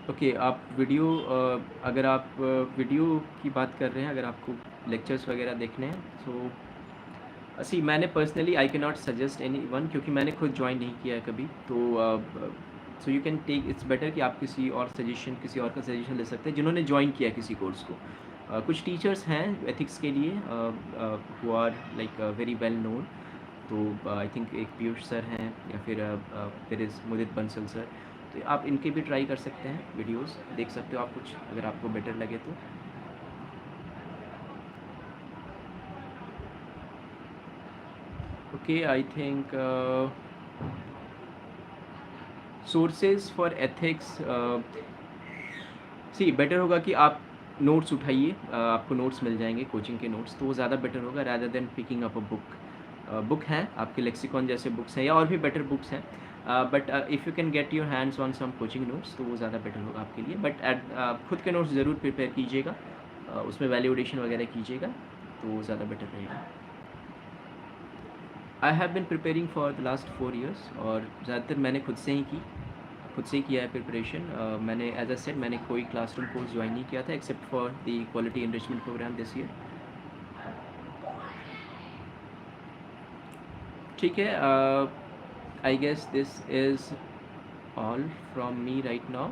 Speaker 1: ओके, आप वीडियो, अगर आप वीडियो की बात कर रहे हैं, अगर आपको लेक्चर्स वगैरह देखने हैं, सो सी मैंने personally I can not suggest any one, क्योंकि मैंने खुद ज्वाइन नहीं किया है कभी। तो so you can take, it's better कि आप किसी और का सजेशन ले सकते हैं जिन्होंने ज्वाइन किया है किसी कोर्स को। कुछ टीचर्स हैं एथिक्स के लिए who are like very well known. तो आई थिंक एक पीयूष सर हैं, या फिर there is Mudit Bansal sir. तो आप इनके भी ट्राई कर सकते हैं, वीडियोस देख सकते हो आप कुछ, अगर आपको बेटर लगे तो। Okay, I think sources for ethics, see better होगा कि आप नोट्स उठाइए, आपको नोट्स मिल जाएंगे कोचिंग के नोट्स, तो वो ज़्यादा बेटर होगा rather than picking up a book. Book हैं आपके लेक्सिकॉन जैसे बुक्स हैं, या और भी बेटर बुक्स हैं, but if you can get your hands on some coaching notes तो वो ज़्यादा बेटर होगा आपके लिए। बट खुद के नोट्स ज़रूर प्रिपेयर कीजिएगा, उसमें वैल्यू एडिशन वगैरह कीजिएगा, तो वो ज़्यादा बेटर रहेगा। I have been preparing for the last 4 years, और ज़्यादातर मैंने खुद से ही किया है प्रिपरेशन। मैंने एज अ सेड मैंने कोई क्लासरूम कोर्स ज्वाइन नहीं किया था except for the quality enrichment program this year. ठीक है, I guess this is all from me right now.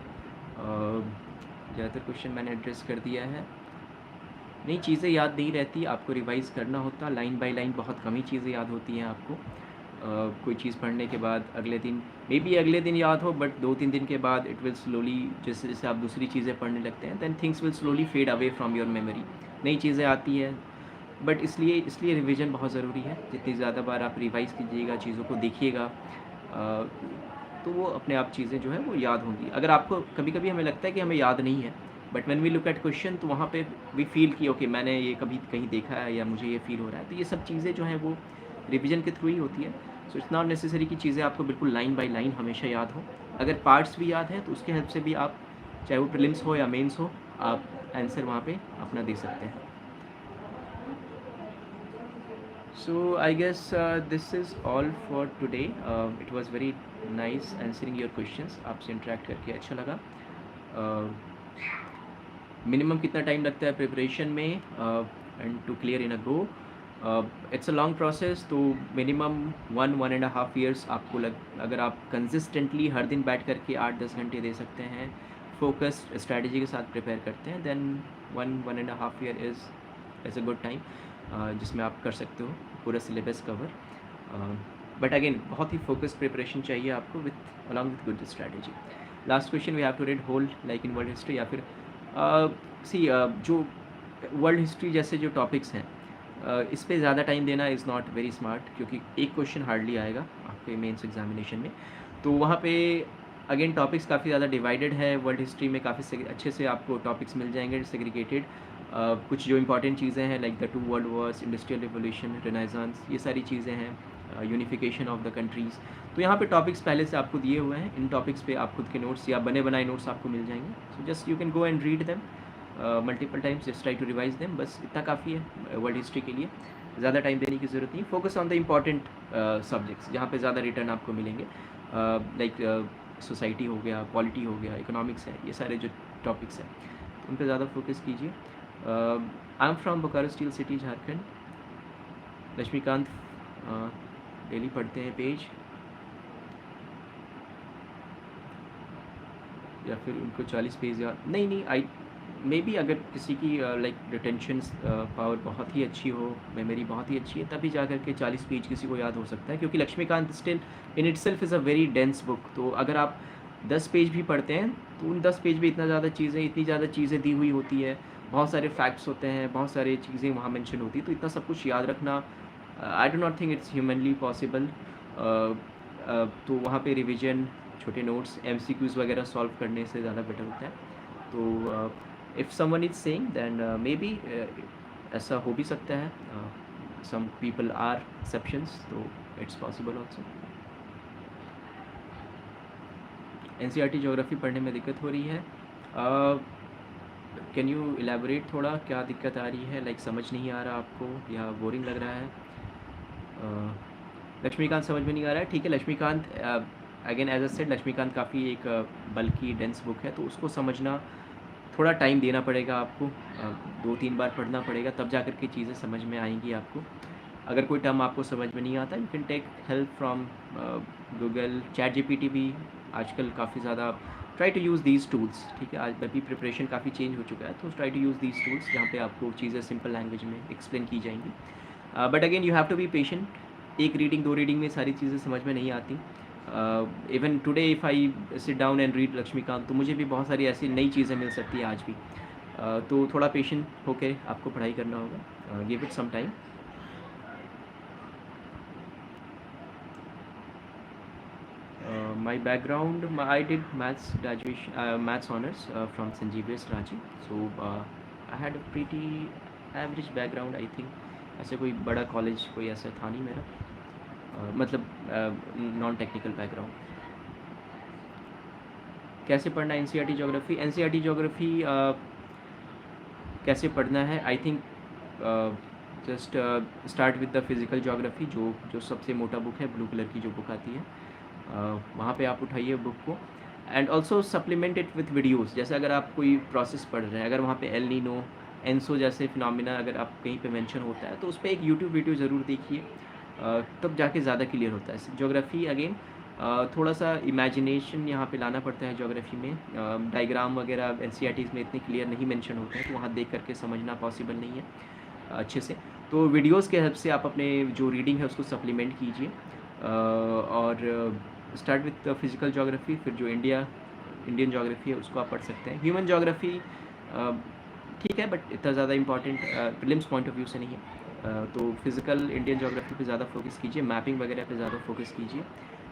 Speaker 1: ज़्यादातर क्वेश्चन मैंने एड्रेस कर दिया है। नई चीज़ें याद नहीं रहती, आपको रिवाइज़ करना होता, लाइन बाय लाइन बहुत कम ही चीज़ें याद होती हैं आपको। कोई चीज़ पढ़ने के बाद अगले दिन, मे बी अगले दिन याद हो, बट 2-3 दिन के बाद इट विल स्लोली, जैसे जैसे आप दूसरी चीज़ें पढ़ने लगते हैं then things will slowly fade away from your memory. नई चीज़ें आती हैं, बट इसलिए रिवीजन बहुत ज़रूरी है। जितनी ज़्यादा बार आप रिवाइज़ कीजिएगा, चीज़ों को देखिएगा, तो वो अपने आप चीज़ें जो है वो याद होंगी। अगर आपको कभी कभी हमें लगता है कि हमें याद नहीं है, but when we look at question तो वहाँ पे वी फील कि ओके मैंने ये कभी कहीं देखा है, या मुझे ये फील हो रहा है। तो ये सब चीज़ें जो हैं वो रिवीजन के थ्रू ही होती है। सो इट्स नॉट नेसेसरी कि चीज़ें आपको बिल्कुल लाइन बाय लाइन हमेशा याद हो। अगर पार्ट्स भी याद हैं तो उसके हेल्प से भी आप, चाहे वो प्रीलिम्स हो या मेंस हो, आप आंसर वहाँ पे अपना दे सकते हैं। So I guess this is all for today. It was very nice answering your questions. आपसे इंटरेक्ट करके अच्छा लगा। मिनिमम कितना टाइम लगता है प्रिपरेशन में? and to clear in a go. It's a long process, तो minimum 1.5 years आपको अगर आप consistently हर दिन बैठ करके 8-10 घंटे दे सकते हैं, फोकस्ड स्ट्रैटेजी के साथ प्रिपेयर करते हैं, then 1.5 year is a good time जिसमें आप कर सकते हो पूरा सिलेबस कवर. बट अगेन बहुत ही फोकस्ड प्रिपरेशन चाहिए आपको with along with good strategy. Last question, we have to read whole like in world history, या फिर जो वर्ल्ड हिस्ट्री जैसे जो टॉपिक्स हैं इस पे ज़्यादा टाइम देना इज़ नॉट वेरी स्मार्ट, क्योंकि एक क्वेश्चन हार्डली आएगा आपके मेंस एग्जामिनेशन में. तो वहाँ पे अगेन टॉपिक्स काफ़ी ज़्यादा डिवाइडेड है. वर्ल्ड हिस्ट्री में काफ़ी अच्छे से आपको टॉपिक्स मिल जाएंगे सेग्रीगेटेड. कुछ जो इंपॉर्टेंट चीज़ें हैं like the 2 world Wars, industrial revolution, renaissance, ये सारी चीज़ें हैं, यूनिफिकेशन ऑफ द कंट्रीज़. तो यहाँ पे टॉपिक्स पहले से आपको दिए हुए हैं. इन टॉपिक्स पे आप खुद के नोट्स या बने बनाए नोट्स आपको मिल जाएंगे. So just you can go and read them multiple times, just try to revise them. बस इतना काफ़ी है वर्ल्ड हिस्ट्री के लिए, ज़्यादा टाइम देने की ज़रूरत नहीं. Focus on the important subjects जहाँ पे ज़्यादा रिटर्न आपको मिलेंगे, लाइक सोसाइटी हो गया, पॉलिटी हो गया, इकोनॉमिक्स है, ये सारे जो टॉपिक्स हैं उन पर ज़्यादा फोकस कीजिए. I am from Bokaro steel city, Jharkhand. Laxmikanth daily पढ़ते हैं पेज, या फिर उनको 40 पेज याद नहीं आई मे बी. अगर किसी की लाइक रिटेंशन पावर बहुत ही अच्छी हो, मेमोरी बहुत ही अच्छी है, तभी जा कर के 40 पेज किसी को याद हो सकता है, क्योंकि Laxmikanth still in itself is a very dense book. तो अगर आप 10 पेज भी पढ़ते हैं तो उन 10 पेज में इतनी ज़्यादा चीज़ें दी हुई होती है, बहुत सारे फैक्ट्स होते हैं, बहुत सारी चीज़ें वहाँ मेंशन होती है. तो इतना सब कुछ याद रखना I do not think it's humanly possible. तो वहाँ पे रिवीजन, छोटे नोट्स, MCQs वगैरह सॉल्व करने से ज़्यादा बेटर होता है. तो if someone is saying then maybe ऐसा हो भी सकता है. सम पीपल आर एक्सेप्शंस, तो it's possible also. NCERT geography पढ़ने में दिक्कत हो रही है. कैन यू इलेबोरेट थोड़ा, क्या दिक्कत आ रही है, लाइक समझ नहीं आ रहा आपको या बोरिंग लग रहा है? लक्ष्मीकांत समझ में नहीं आ रहा है, ठीक है. लक्ष्मीकांत अगेन एज अ सेड, लक्ष्मीकांत काफ़ी एक बल्कि डेंस बुक है, तो उसको समझना थोड़ा टाइम देना पड़ेगा आपको. 2-3 बार पढ़ना पड़ेगा, तब जा कर के चीज़ें समझ में आएंगी आपको. अगर कोई टर्म आपको समझ में नहीं आता, you can take help from Google, ChatGPT भी आजकल काफ़ी ज़्यादा. Try to use these tools, ठीक है. आज अभी प्रिपरेशन काफ़ी चेंज हो चुका है, तो try to use these tools जहाँ पे आपको चीज़ें सिंपल लैंग्वेज में एक्सप्लेन की जाएंगी. But again you have to be patient. एक रीडिंग 2 रीडिंग में सारी चीज़ें समझ में नहीं आती. Even today if I sit down and read Laxmikanth, तो मुझे भी बहुत सारी ऐसी नई चीज़ें मिल सकती है आज भी. तो थोड़ा पेशेंट होकर आपको पढ़ाई करना होगा. Give it some time. My background, I did maths graduation, maths honors from St. Xavier's Ranchi. So I had a pretty average background, I think. ऐसे कोई बड़ा कॉलेज कोई ऐसा था नहीं मेरा, मतलब नॉन टेक्निकल बैकग्राउंड. कैसे पढ़ना NCERT ज्योग्राफी? NCERT ज्योग्राफी कैसे पढ़ना है, I think just start with the physical geography, जो सबसे मोटा बुक है, ब्लू कलर की जो बुक आती है, वहाँ पे आप उठाइए बुक को. And also supplement it with videos. जैसे अगर आप कोई प्रोसेस पढ़ रहे हैं, अगर वहाँ पे एल नीनो, एनसो जैसे फिनोमिना अगर आप कहीं पे मेंशन होता है, तो उस पर एक यूट्यूब वीडियो ज़रूर देखिए, तब जाके ज़्यादा क्लियर होता है. ज्योग्राफी अगेन थोड़ा सा इमेजिनेशन यहाँ पे लाना पड़ता है ज्योग्राफी में. डायग्राम वगैरह NCERTs में इतने क्लियर नहीं मेंशन होते हैं, तो वहाँ देख करके समझना पॉसिबल नहीं है अच्छे से. तो वीडियोज़ के हेल्प से आप अपने जो रीडिंग है उसको सप्लीमेंट कीजिए. और स्टार्ट विथ फिज़िकल ज्योग्राफी, फिर जो इंडियन ज्योग्राफी है उसको आप पढ़ सकते हैं. ह्यूमन ज्योग्राफी ठीक है, बट इतना ज़्यादा important prelims point of view से नहीं है. तो फिज़िकल इंडियन ज्योग्राफी पे ज़्यादा फोकस कीजिए, मैपिंग वगैरह पे ज़्यादा फोकस कीजिए.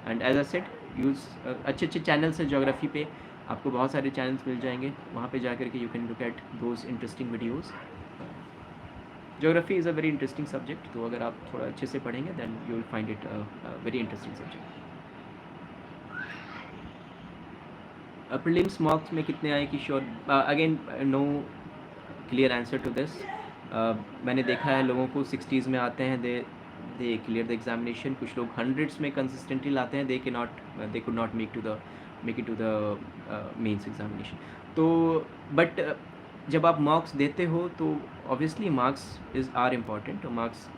Speaker 1: And as I said use अच्छे चैनल्स हैं ज्योग्राफी पे, आपको बहुत सारे चैनल्स मिल जाएंगे, वहाँ पे जा कर के you can look at those interesting videos. Geography is a very interesting subject, तो अगर आप थोड़ा अच्छे से पढ़ेंगे then you will find it very interesting subject. Prelims marks में कितने आए कि sure, again no clear answer to this. मैंने देखा है लोगों को 60s में आते हैं, दे क्लियर द एग्जामिनेशन. कुछ लोग 100s में कंसिस्टेंटली लाते हैं, they could not make it to the mains examination. तो बट जब आप मार्क्स देते हो तो obviously marks is are important, marks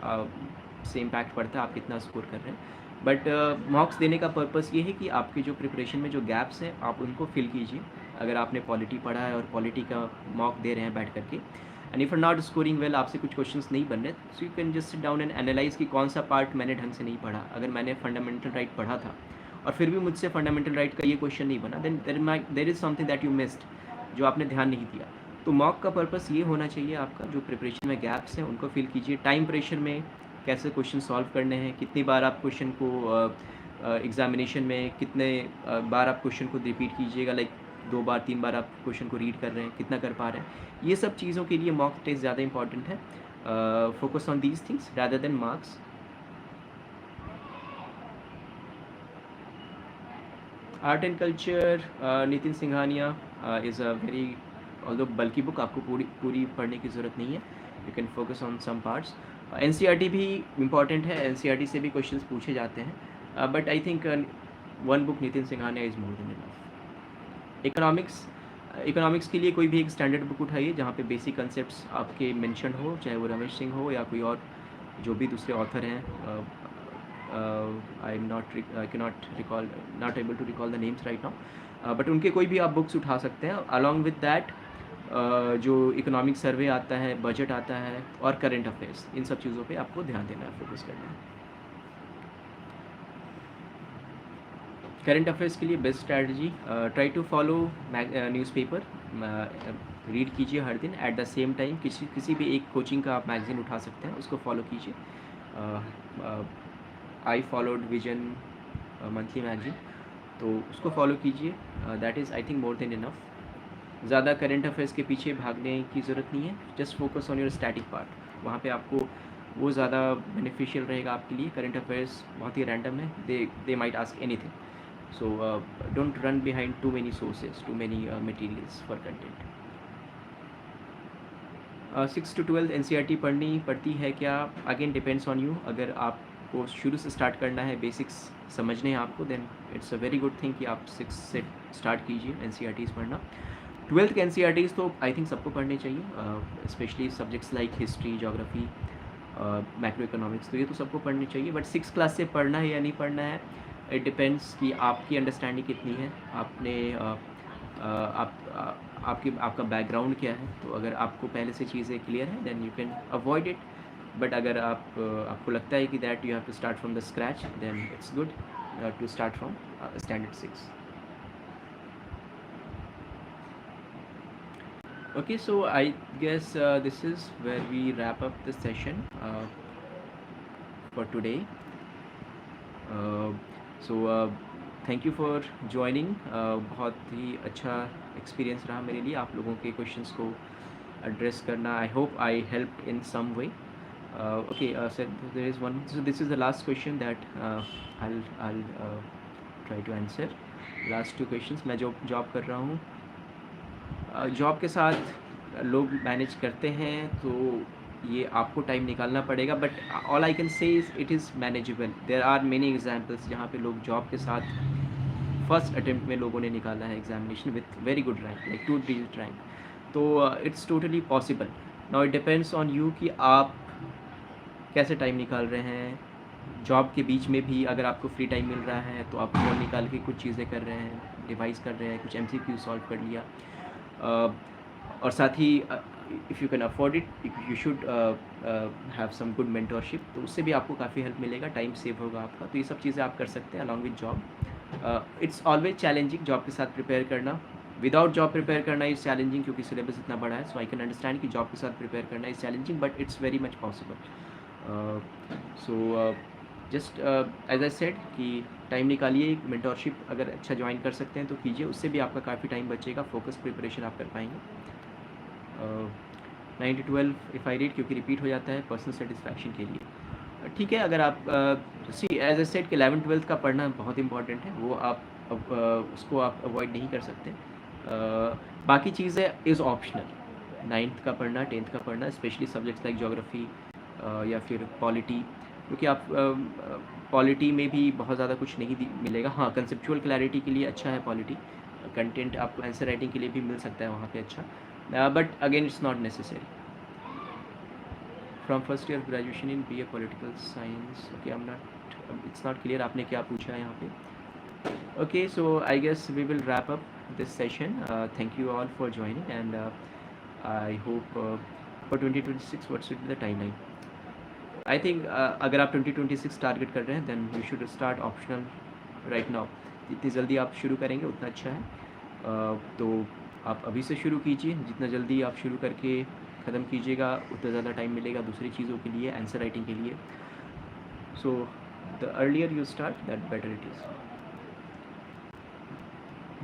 Speaker 1: से इम्पैक्ट पड़ता है आप कितना स्कोर कर रहे हैं। बट मार्क्स देने का पर्पस ये है कि आपके जो प्रिपरेशन में जो गैप्स हैं आप उनको फिल कीजिए। अगर आपने पॉलिटी पढ़ा है और पॉलिटी का मॉक दे रहे हैं बैठ करके, and if are not scoring well, आपसे कुछ क्वेश्चंस नहीं बन रहे, so you can just sit down and analyse कि कौन सा पार्ट मैंने ढंग से नहीं पढ़ा। अगर मैंने फंडामेंटल राइट पढ़ा था और फिर भी मुझसे फंडामेंटल राइट का ये क्वेश्चन नहीं बना, then there is something that you missed, जो आपने ध्यान नहीं दिया। तो मॉक का पर्पस ये होना चाहिए आपका, जो प्रिपरेशन में गैप्स हैं उनको फिल कीजिए। टाइम प्रेशर में कैसे क्वेश्चन सॉल्व करने हैं, कितनी बार आप क्वेश्चन को एग्जामिनेशन में कितने बार आप क्वेश्चन को रिपीट कीजिएगा, लाइक 2 बार 3 बार आप क्वेश्चन को रीड कर रहे हैं, कितना कर पा रहे हैं, ये सब चीज़ों के लिए मॉक टेस्ट ज़्यादा इंपॉर्टेंट है। Focus on these things rather than marks. Art and culture, Nitin Singhania is a very although bulky book, आपको पूरी पढ़ने की ज़रूरत नहीं है, you can focus on some parts. NCERT भी इम्पॉर्टेंट है, एनसीईआरटी से भी क्वेश्चंस पूछे जाते हैं, but I think one book Nitin Singhania is more than enough. Economics के लिए कोई भी एक स्टैंडर्ड बुक उठाइए जहाँ पे बेसिक कंसेप्ट्स आपके मेंशन हो, चाहे वो रमेश सिंह हो या कोई और जो भी दूसरे ऑथर हैं। I cannot recall, not able to recall the names right now, but उनके कोई भी आप बुक्स उठा सकते हैं। अलॉन्ग विद दैट जो इकोनॉमिक सर्वे आता है, बजट आता है और करंट अफेयर्स, इन सब चीज़ों पे आपको ध्यान देना है, फोकस करना है। करंट अफेयर्स के लिए best strategy, try to follow newspaper, read कीजिए हर दिन। एट द सेम टाइम किसी भी एक कोचिंग का आप मैगज़ीन उठा सकते हैं, उसको फॉलो कीजिए। I followed vision monthly magazine, तो उसको फॉलो कीजिए, that is I think more than enough. ज़्यादा करंट अफेयर्स के पीछे भागने की ज़रूरत नहीं है, just focus on your static part, वहाँ पे आपको वो ज़्यादा बेनिफिशियल रहेगा आपके लिए। करंट अफेयर्स बहुत ही रैंडम है, they might ask anything, so don't run behind too many sources, too many materials for content। 6 to 12 NCERT पढ़नी पड़ती है क्या? Again depends on you. अगर आपको शुरू से स्टार्ट करना है, बेसिक्स समझने हैं आपको, then it's a very good thing कि आप 6 से स्टार्ट कीजिए एनसीईआरटीज़ पढ़ना। 12th के एनसीईआरटीज़ तो आई थिंक सबको पढ़ने चाहिए, specially subjects like history, geography, macro economics, तो ये तो सबको पढ़नी चाहिए। बट 6 क्लास से पढ़ना है या नहीं पढ़ना है, इट डिपेंड्स कि आपकी अंडरस्टैंडिंग कितनी है, आपने आपका बैकग्राउंड क्या है। तो अगर आपको पहले से चीज़ें क्लियर हैं, then you can avoid it. But अगर आपको लगता है कि that you have to start from the scratch, then it's good to start from standard 6। Okay, so I guess this is where we wrap up the session for today. So thank you for joining। बहुत ही अच्छा एक्सपीरियंस रहा मेरे लिए आप लोगों के क्वेश्चंस को एड्रेस करना। I hope I help in some way. Okay, so there is one, so this is the last question that I'll try to answer। Last 2 questions. मैं जॉब कर रहा हूँ, जॉब के साथ लोग मैनेज करते हैं, तो ये आपको टाइम निकालना पड़ेगा, but all I can say is it is manageable. There are many examples जहाँ पे लोग जॉब के साथ फर्स्ट अटेम्प्ट में लोगों ने निकाला है examination with very good rank, like 2 digit rank. तो it's totally possible. Now it depends on you कि आप कैसे टाइम निकाल रहे हैं। जॉब के बीच में भी अगर आपको फ्री टाइम मिल रहा है तो आप फ़ोन निकाल के कुछ चीज़ें कर रहे हैं, रिवाइज कर रहे हैं, कुछ MCQ सॉल्व कर लिया, और साथ ही if you can afford it, you should have some good mentorship, तो उससे भी आपको काफ़ी हेल्प मिलेगा, टाइम सेव होगा आपका। तो ये सब चीज़ें आप कर सकते हैं along with job. It's always challenging job के साथ प्रिपेयर करना, विदाउट जॉब प्रिपेयर करना इज़ चैलेंजिंग, क्योंकि सिलेबस इतना बड़ा है। सो आई कैन अंडरस्टैंड कि जॉब के साथ प्रिपेयर करना is challenging, but it's very much possible. So just as I said कि टाइम निकालिए, मेंटरशिप अगर अच्छा ज्वाइन कर सकते हैं तो कीजिए, उससे भी आपका काफ़ी टाइम बचेगा, फोकस प्रिपरेशन आप कर पाएंगे। 9 to 12 इफ़ आई रीड, क्योंकि रिपीट हो जाता है पर्सनल सेटिस्फैक्शन के लिए। ठीक है, अगर आप सी एज आई सेड कि 11th 12th का पढ़ना बहुत इंपॉर्टेंट है, वो आप उसको आप अवॉइड नहीं कर सकते। बाकी चीज़ें इज़ ऑप्शनल। 9th का पढ़ना, 10th का पढ़ना, स्पेशली सब्जेक्ट्स लाइक जोग्राफी या फिर पॉलिटी, क्योंकि आप पॉलिटी में भी बहुत ज़्यादा कुछ नहीं मिलेगा। हाँ, कंसेप्चुअल क्लैरिटी के लिए अच्छा है पॉलिटी, कंटेंट आपको आंसर राइटिंग के लिए भी मिल सकता है वहाँ पे अच्छा, but again it's not necessary. From first year of graduation in BA Political Science. Okay, it's not clear आपने क्या पूछा है यहाँ पे. Okay, so I guess we will wrap up this session. Thank you all for joining, and I hope for 2026 what should be the timeline. I think अगर आप 2026 टारगेट कर रहे हैं then you should start optional right now. जितनी जल्दी आप शुरू करेंगे उतना अच्छा है. तो आप अभी से शुरू कीजिए. जितना जल्दी आप शुरू करके ख़त्म कीजिएगा उतना ज़्यादा टाइम मिलेगा दूसरी चीज़ों के लिए, आंसर राइटिंग के लिए. So the earlier you start that better it is.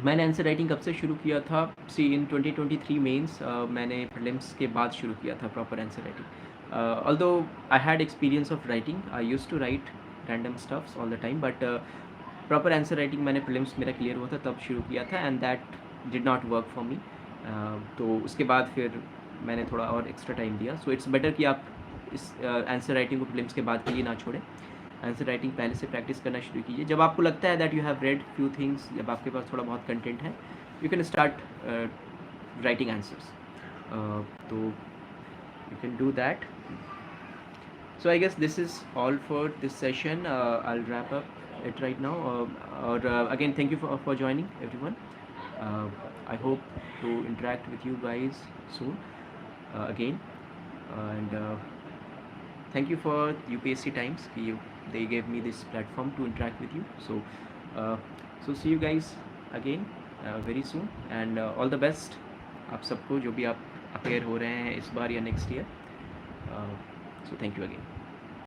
Speaker 1: मैंने आंसर राइटिंग कब से शुरू किया था? सी इन 2023 मेंस मैंने प्रीलिम्स के बाद शुरू किया था proper answer writing. Although I had experience of writing, I used to write random stuffs all the time, but proper answer writing मैंने प्रीलिम्स मेरा क्लियर हुआ था तब शुरू किया था, and that did not work for me. तो उसके बाद फिर मैंने थोड़ा और एक्स्ट्रा टाइम दिया. सो इट्स बेटर कि आप इस आंसर राइटिंग को प्रीलिम्स के बाद के लिए ना छोड़ें. आंसर राइटिंग पहले से प्रैक्टिस करना शुरू कीजिए. जब आपको लगता है that you have read few things, जब आपके पास थोड़ा बहुत कंटेंट है, you can start writing answers. तो you can do that. So I guess this is all for this session. I'll wrap up it right now. Again, thank you for joining everyone. I hope to interact with you guys soon again. And thank you for UPSC Times. They gave me this platform to interact with you. So see you guys again very soon. And all the best आप सबको जो भी आप अपेयर हो रहे हैं इस बार या next year. So thank you again.